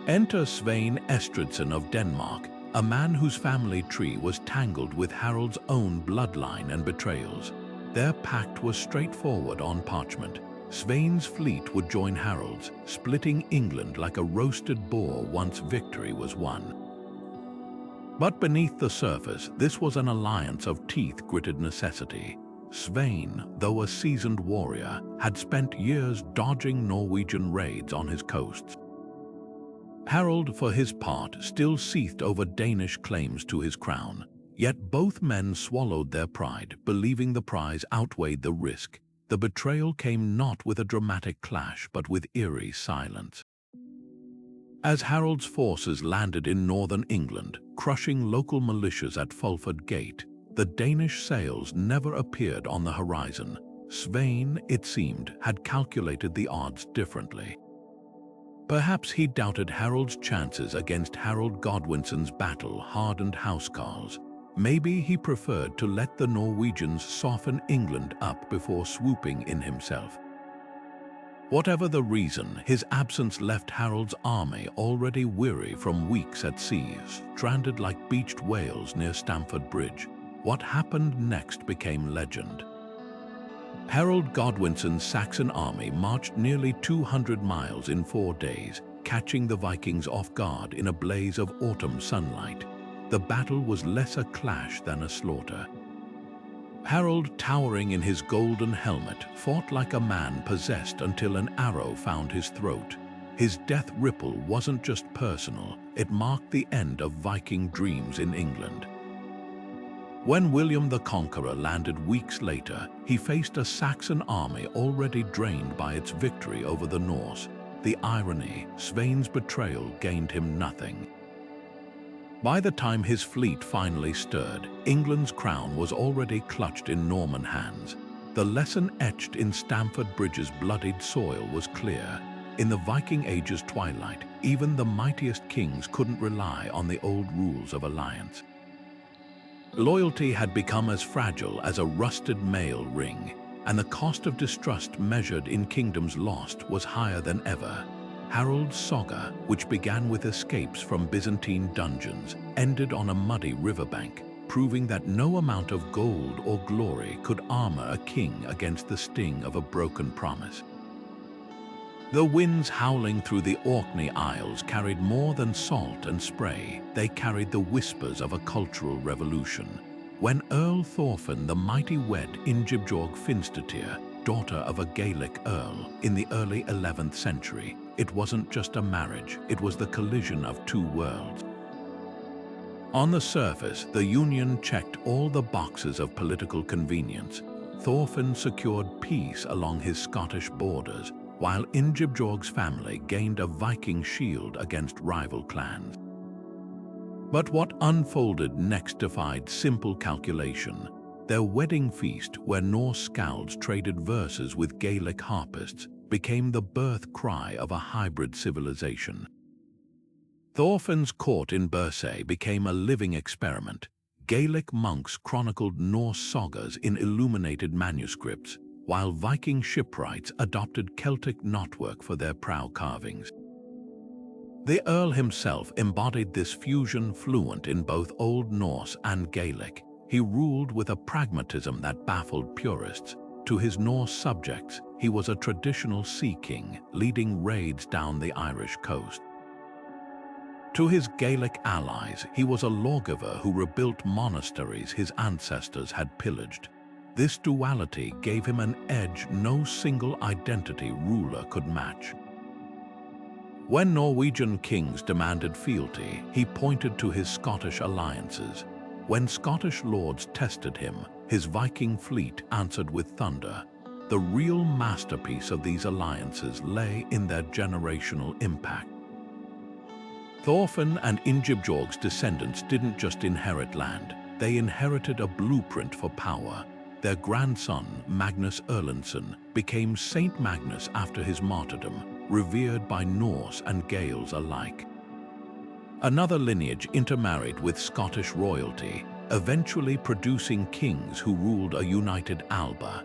Enter Svean Estridsson of Denmark, a man whose family tree was tangled with Harald's own bloodline and betrayals. Their pact was straightforward on parchment. Svean's fleet would join Harald's, splitting England like a roasted boar once victory was won. But beneath the surface, this was an alliance of teeth-gritted necessity. Svean, though a seasoned warrior, had spent years dodging Norwegian raids on his coasts. Harald, for his part, still seethed over Danish claims to his crown. Yet both men swallowed their pride, believing the prize outweighed the risk. The betrayal came not with a dramatic clash, but with eerie silence. As Harold's forces landed in northern England, crushing local militias at Fulford Gate, the Danish sails never appeared on the horizon. Svean, it seemed, had calculated the odds differently. Perhaps he doubted Harold's chances against Harald Godwinson's battle-hardened housecarls. Maybe he preferred to let the Norwegians soften England up before swooping in himself. Whatever the reason, his absence left Harold's army already weary from weeks at sea, stranded like beached whales near Stamford Bridge. What happened next became legend. Harald Godwinson's Saxon army marched nearly 200 miles in 4 days, catching the Vikings off guard in a blaze of autumn sunlight. The battle was less a clash than a slaughter. Harald, towering in his golden helmet, fought like a man possessed until an arrow found his throat. His death ripple wasn't just personal, it marked the end of Viking dreams in England. When William the Conqueror landed weeks later, he faced a Saxon army already drained by its victory over the Norse. The irony, Svean's betrayal gained him nothing. By the time his fleet finally stirred, England's crown was already clutched in Norman hands. The lesson etched in Stamford Bridge's bloodied soil was clear. In the Viking Age's twilight, even the mightiest kings couldn't rely on the old rules of alliance. Loyalty had become as fragile as a rusted mail ring, and the cost of distrust measured in kingdoms lost was higher than ever. Harald's saga, which began with escapes from Byzantine dungeons, ended on a muddy riverbank, proving that no amount of gold or glory could armor a king against the sting of a broken promise. The winds howling through the Orkney Isles carried more than salt and spray. They carried the whispers of a cultural revolution. When Earl Thorfinn the Mighty wed Ingjibjorg Finstatir, daughter of a Gaelic earl, in the early 11th century, it wasn't just a marriage, it was the collision of two worlds. On the surface, the union checked all the boxes of political convenience. Thorfinn secured peace along his Scottish borders, while Ingjibjorg's family gained a Viking shield against rival clans. But what unfolded next defied simple calculation. Their wedding feast, where Norse skalds traded verses with Gaelic harpists, became the birth cry of a hybrid civilization. Thorfinn's court in Bersay became a living experiment. Gaelic monks chronicled Norse sagas in illuminated manuscripts, while Viking shipwrights adopted Celtic knotwork for their prow carvings. The Earl himself embodied this fusion, fluent in both Old Norse and Gaelic. He ruled with a pragmatism that baffled purists. To his Norse subjects, he was a traditional sea king, leading raids down the Irish coast. To his Gaelic allies, he was a lawgiver who rebuilt monasteries his ancestors had pillaged. This duality gave him an edge no single identity ruler could match. When Norwegian kings demanded fealty, he pointed to his Scottish alliances. When Scottish lords tested him, his Viking fleet answered with thunder. The real masterpiece of these alliances lay in their generational impact. Thorfinn and Ingjibjorg's descendants didn't just inherit land, they inherited a blueprint for power. Their grandson, Magnus Erlendsson, became Saint Magnus after his martyrdom, revered by Norse and Gaels alike. Another lineage intermarried with Scottish royalty, eventually producing kings who ruled a united Alba.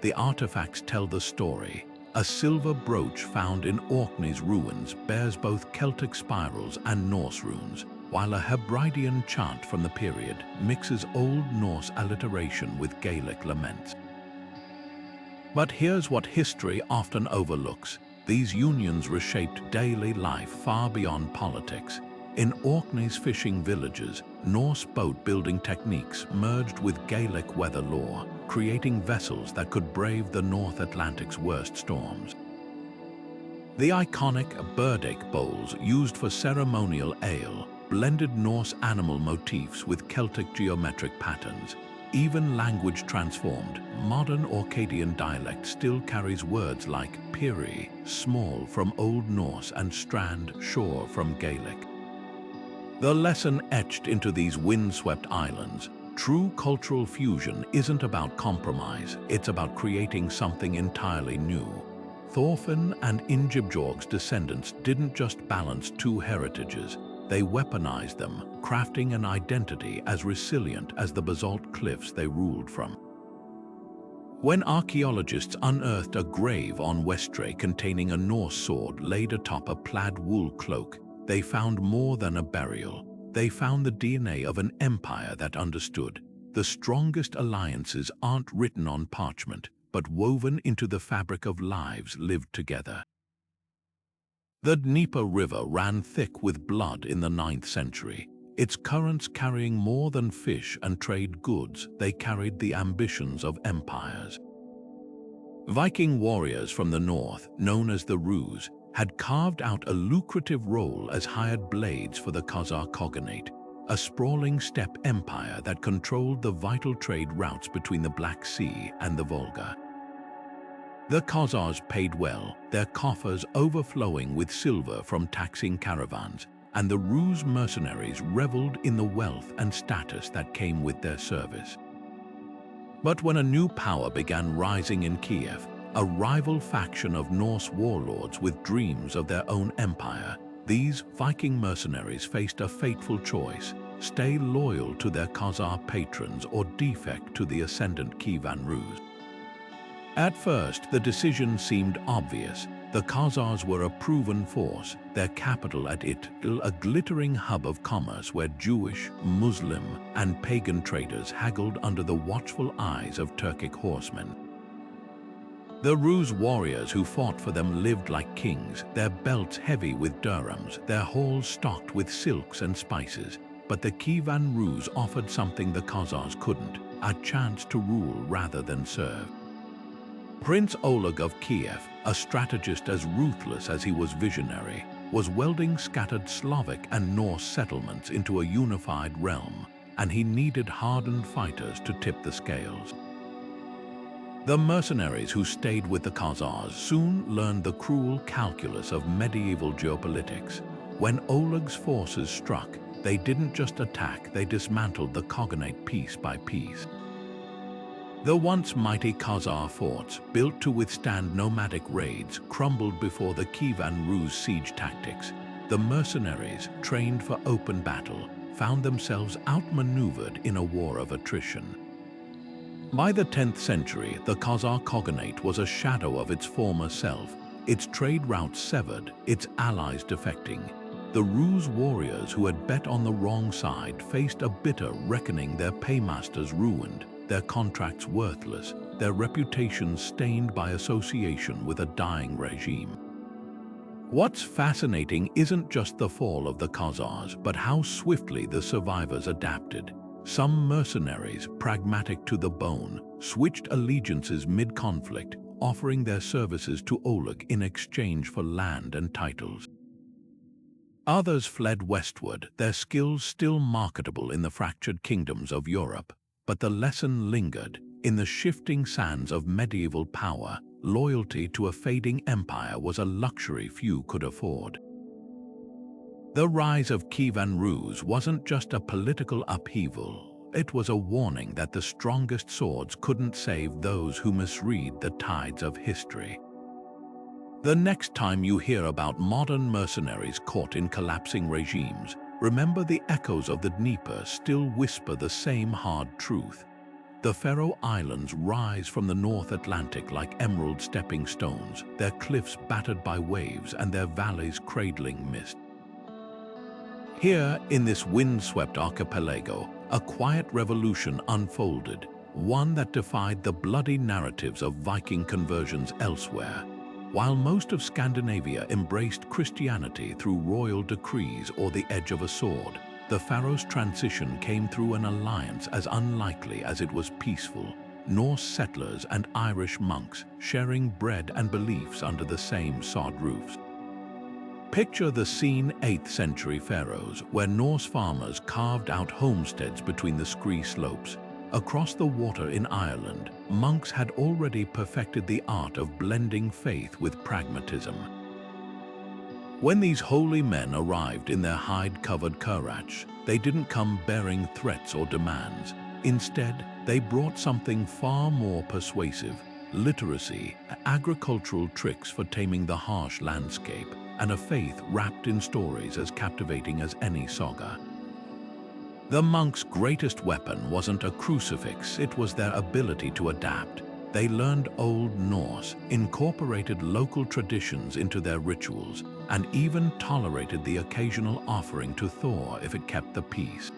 The artifacts tell the story. A silver brooch found in Orkney's ruins bears both Celtic spirals and Norse runes, while a Hebridean chant from the period mixes Old Norse alliteration with Gaelic laments. But here's what history often overlooks. These unions reshaped daily life far beyond politics. In Orkney's fishing villages, Norse boat-building techniques merged with Gaelic weather lore, creating vessels that could brave the North Atlantic's worst storms. The iconic Burdick bowls used for ceremonial ale blended Norse animal motifs with Celtic geometric patterns. Even language transformed, modern Orcadian dialect still carries words like piri, small from Old Norse, and strand, shore from Gaelic. The lesson etched into these windswept islands: true cultural fusion isn't about compromise, it's about creating something entirely new. Thorfinn and Ingjibjorg's descendants didn't just balance two heritages, they weaponized them, crafting an identity as resilient as the basalt cliffs they ruled from. When archaeologists unearthed a grave on Westray containing a Norse sword laid atop a plaid wool cloak, they found more than a burial. They found the DNA of an empire that understood. The strongest alliances aren't written on parchment, but woven into the fabric of lives lived together. The Dnieper River ran thick with blood in the 9th century. Its currents carrying more than fish and trade goods, they carried the ambitions of empires. Viking warriors from the north, known as the Ruse, had carved out a lucrative role as hired blades for the Khazar Khaganate, a sprawling steppe empire that controlled the vital trade routes between the Black Sea and the Volga. The Khazars paid well, their coffers overflowing with silver from taxing caravans, and the Ruse mercenaries reveled in the wealth and status that came with their service. But when a new power began rising in Kiev, a rival faction of Norse warlords with dreams of their own empire, these Viking mercenaries faced a fateful choice: stay loyal to their Khazar patrons or defect to the ascendant Kievan Ruse. At first, the decision seemed obvious. The Khazars were a proven force, their capital at Ittil, a glittering hub of commerce where Jewish, Muslim, and pagan traders haggled under the watchful eyes of Turkic horsemen. The Ruse warriors who fought for them lived like kings, their belts heavy with dirhams, their halls stocked with silks and spices. But the Kievan Ruse offered something the Khazars couldn't: a chance to rule rather than serve. Prince Oleg of Kiev, a strategist as ruthless as he was visionary, was welding scattered Slavic and Norse settlements into a unified realm, and he needed hardened fighters to tip the scales. The mercenaries who stayed with the Khazars soon learned the cruel calculus of medieval geopolitics. When Oleg's forces struck, they didn't just attack, they dismantled the Khaganate piece by piece. The once mighty Khazar forts, built to withstand nomadic raids, crumbled before the Kievan Ruse siege tactics. The mercenaries, trained for open battle, found themselves outmaneuvered in a war of attrition. By the 10th century, the Khazar Khaganate was a shadow of its former self, its trade routes severed, its allies defecting. The Ruse warriors who had bet on the wrong side faced a bitter reckoning, their paymasters ruined, their contracts worthless, their reputations stained by association with a dying regime. What's fascinating isn't just the fall of the Khazars, but how swiftly the survivors adapted. Some mercenaries, pragmatic to the bone, switched allegiances mid-conflict, offering their services to Oleg in exchange for land and titles. Others fled westward, their skills still marketable in the fractured kingdoms of Europe. But the lesson lingered. In the shifting sands of medieval power, loyalty to a fading empire was a luxury few could afford. The rise of Kievan Ruse wasn't just a political upheaval, it was a warning that the strongest swords couldn't save those who misread the tides of history. The next time you hear about modern mercenaries caught in collapsing regimes, remember the echoes of the Dnieper still whisper the same hard truth. The Faroe Islands rise from the North Atlantic like emerald stepping stones, their cliffs battered by waves and their valleys cradling mist. Here, in this wind-swept archipelago, a quiet revolution unfolded, one that defied the bloody narratives of Viking conversions elsewhere. While most of Scandinavia embraced Christianity through royal decrees or the edge of a sword, the Faroes' transition came through an alliance as unlikely as it was peaceful: Norse settlers and Irish monks sharing bread and beliefs under the same sod roofs. Picture the scene: 8th century Faroes, where Norse farmers carved out homesteads between the scree slopes. Across the water in Ireland, monks had already perfected the art of blending faith with pragmatism. When these holy men arrived in their hide-covered currachs, they didn't come bearing threats or demands. Instead, they brought something far more persuasive: literacy, agricultural tricks for taming the harsh landscape, and a faith wrapped in stories as captivating as any saga. The monks' greatest weapon wasn't a crucifix, it was their ability to adapt. They learned Old Norse, incorporated local traditions into their rituals, and even tolerated the occasional offering to Thor if it kept the peace.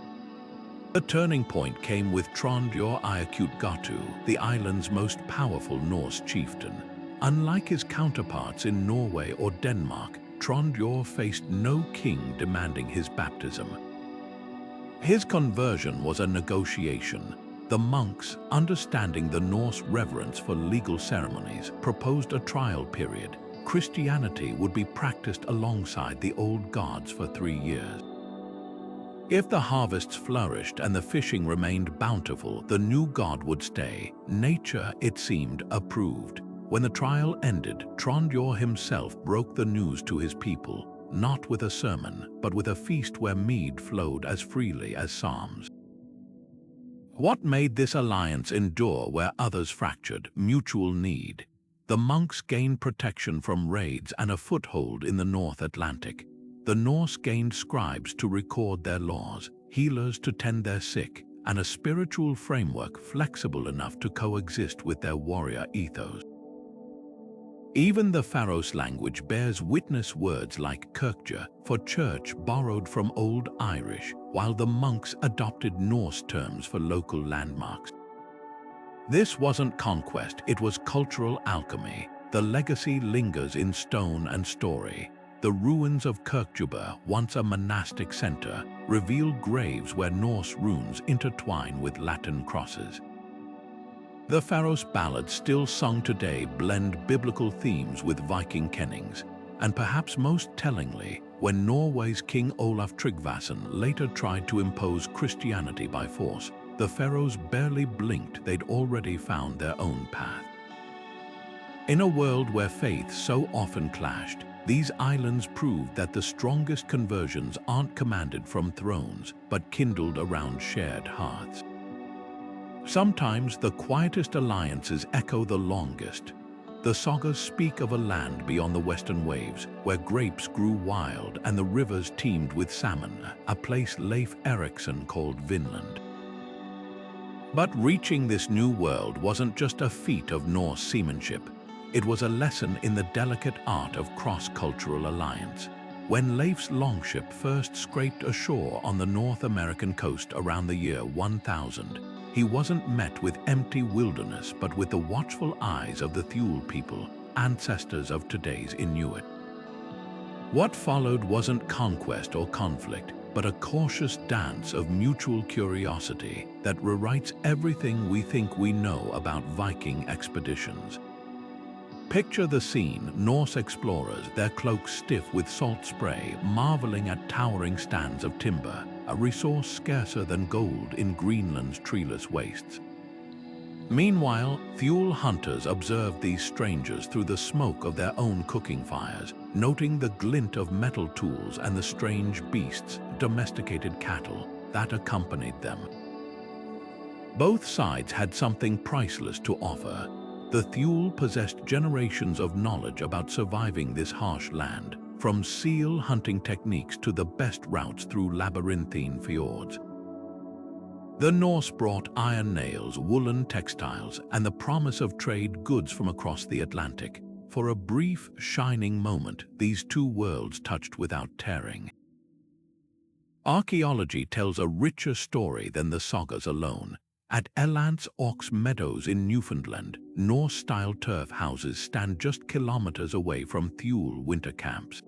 The turning point came with Tróndur Iakut-Gatu, the island's most powerful Norse chieftain. Unlike his counterparts in Norway or Denmark, Tróndur faced no king demanding his baptism. His conversion was a negotiation. The monks, understanding the Norse reverence for legal ceremonies, proposed a trial period. Christianity would be practiced alongside the old gods for 3 years. If the harvests flourished and the fishing remained bountiful, the new god would stay. Nature, it seemed, approved. When the trial ended, Tróndur himself broke the news to his people, not with a sermon, but with a feast where mead flowed as freely as psalms. What made this alliance endure where others fractured? Mutual need. The monks gained protection from raids and a foothold in the North Atlantic. The Norse gained scribes to record their laws, healers to tend their sick, and a spiritual framework flexible enough to coexist with their warrior ethos. Even the Faroese language bears witness words like kirkja for church borrowed from Old Irish, while the monks adopted Norse terms for local landmarks. This wasn't conquest, it was cultural alchemy. The legacy lingers in stone and story. The ruins of Kirkjubø, once a monastic center, reveal graves where Norse runes intertwine with Latin crosses. The Faroese ballads still sung today blend biblical themes with Viking kennings, and perhaps most tellingly, when Norway's King Olaf Tryggvason later tried to impose Christianity by force, the Faroes barely blinked. They'd already found their own path. In a world where faiths so often clashed, these islands proved that the strongest conversions aren't commanded from thrones, but kindled around shared hearts. Sometimes the quietest alliances echo the longest. The sagas speak of a land beyond the western waves, where grapes grew wild and the rivers teemed with salmon, a place Leif Erikson called Vinland. But reaching this new world wasn't just a feat of Norse seamanship. It was a lesson in the delicate art of cross-cultural alliance. When Leif's longship first scraped ashore on the North American coast around the year 1000, he wasn't met with empty wilderness, but with the watchful eyes of the Thule people, ancestors of today's Inuit. What followed wasn't conquest or conflict, but a cautious dance of mutual curiosity that rewrites everything we think we know about Viking expeditions. Picture the scene: Norse explorers, their cloaks stiff with salt spray, marveling at towering stands of timber, a resource scarcer than gold in Greenland's treeless wastes. Meanwhile, Thule hunters observed these strangers through the smoke of their own cooking fires, noting the glint of metal tools and the strange beasts, domesticated cattle, that accompanied them. Both sides had something priceless to offer. The Thule possessed generations of knowledge about surviving this harsh land, from seal hunting techniques to the best routes through labyrinthine fjords. The Norse brought iron nails, woolen textiles, and the promise of trade goods from across the Atlantic. For a brief, shining moment, these two worlds touched without tearing. Archaeology tells a richer story than the sagas alone. At Elant's Ox Meadows in Newfoundland, Norse-style turf houses stand just kilometers away from Thule winter camps.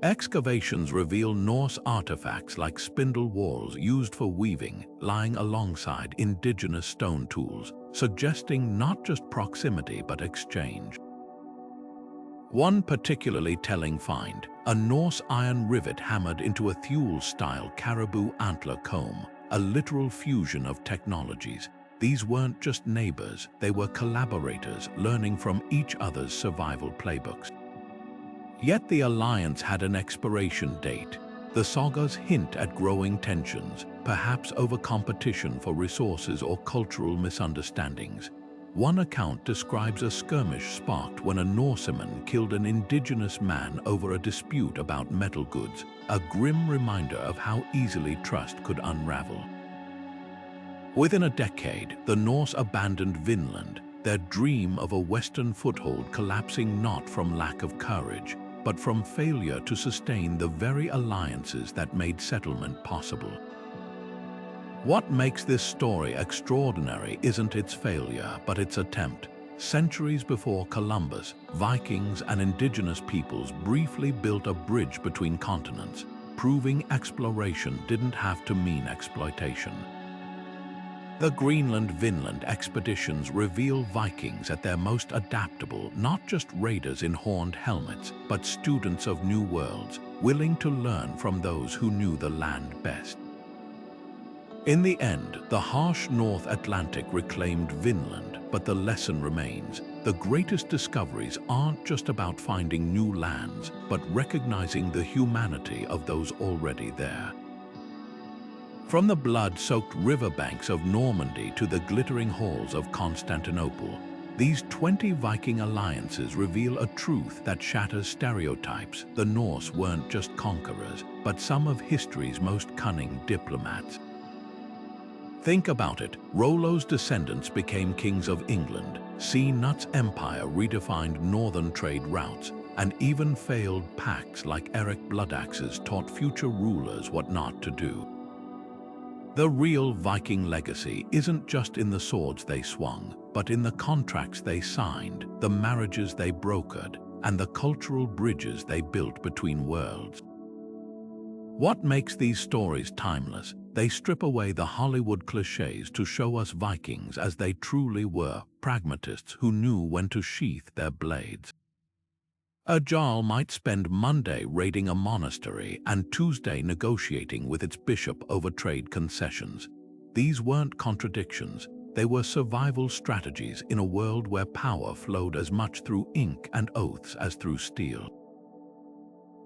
Excavations reveal Norse artifacts like spindle whorls used for weaving, lying alongside indigenous stone tools, suggesting not just proximity but exchange. One particularly telling find, a Norse iron rivet hammered into a Thule-style caribou antler comb, a literal fusion of technologies. These weren't just neighbors, they were collaborators, learning from each other's survival playbooks. Yet the alliance had an expiration date. The sagas hint at growing tensions, perhaps over competition for resources or cultural misunderstandings. One account describes a skirmish sparked when a Norseman killed an indigenous man over a dispute about metal goods, a grim reminder of how easily trust could unravel. Within a decade, the Norse abandoned Vinland, their dream of a western foothold collapsing not from lack of courage, but from failure to sustain the very alliances that made settlement possible. What makes this story extraordinary isn't its failure, but its attempt. Centuries before Columbus, Vikings and indigenous peoples briefly built a bridge between continents, proving exploration didn't have to mean exploitation. The Greenland-Vinland expeditions reveal Vikings at their most adaptable, not just raiders in horned helmets, but students of new worlds, willing to learn from those who knew the land best. In the end, the harsh North Atlantic reclaimed Vinland, but the lesson remains. The greatest discoveries aren't just about finding new lands, but recognizing the humanity of those already there. From the blood-soaked riverbanks of Normandy to the glittering halls of Constantinople, these 20 Viking alliances reveal a truth that shatters stereotypes. The Norse weren't just conquerors, but some of history's most cunning diplomats. Think about it. Rollo's descendants became kings of England, Cnut's empire redefined northern trade routes, and even failed pacts like Eric Bloodaxe's taught future rulers what not to do. The real Viking legacy isn't just in the swords they swung, but in the contracts they signed, the marriages they brokered, and the cultural bridges they built between worlds. What makes these stories timeless? They strip away the Hollywood cliches to show us Vikings as they truly were, pragmatists who knew when to sheath their blades. A Jarl might spend Monday raiding a monastery and Tuesday negotiating with its bishop over trade concessions. These weren't contradictions, they were survival strategies in a world where power flowed as much through ink and oaths as through steel.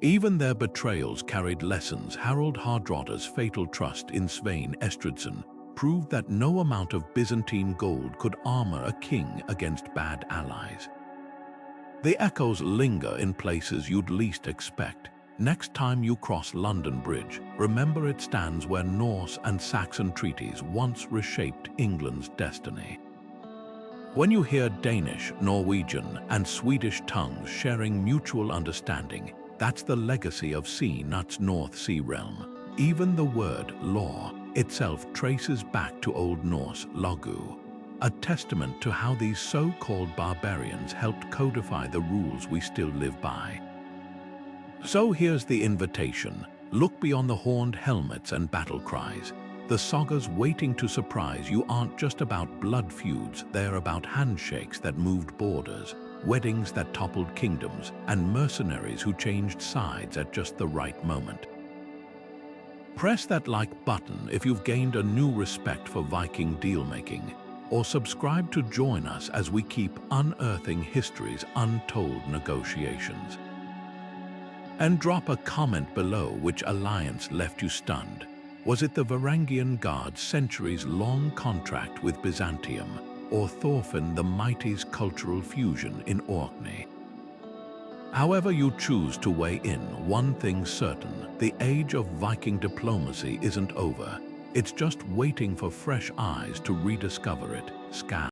Even their betrayals carried lessons. Harald Hardrada's fatal trust in Svean Estridsson proved that no amount of Byzantine gold could armor a king against bad allies. The echoes linger in places you'd least expect. Next time you cross London Bridge, remember it stands where Norse and Saxon treaties once reshaped England's destiny. When you hear Danish, Norwegian, and Swedish tongues sharing mutual understanding, that's the legacy of Cnut's North Sea realm. Even the word law itself traces back to Old Norse lagu, a testament to how these so-called barbarians helped codify the rules we still live by. So here's the invitation. Look beyond the horned helmets and battle cries. The sagas waiting to surprise you aren't just about blood feuds, they're about handshakes that moved borders, weddings that toppled kingdoms, and mercenaries who changed sides at just the right moment. Press that like button if you've gained a new respect for Viking deal-making, or subscribe to join us as we keep unearthing history's untold negotiations. And drop a comment below which alliance left you stunned. Was it the Varangian Guards' centuries-long contract with Byzantium, or Thorfinn the Mighty's cultural fusion in Orkney? However you choose to weigh in, one thing's certain: the age of Viking diplomacy isn't over. It's just waiting for fresh eyes to rediscover it.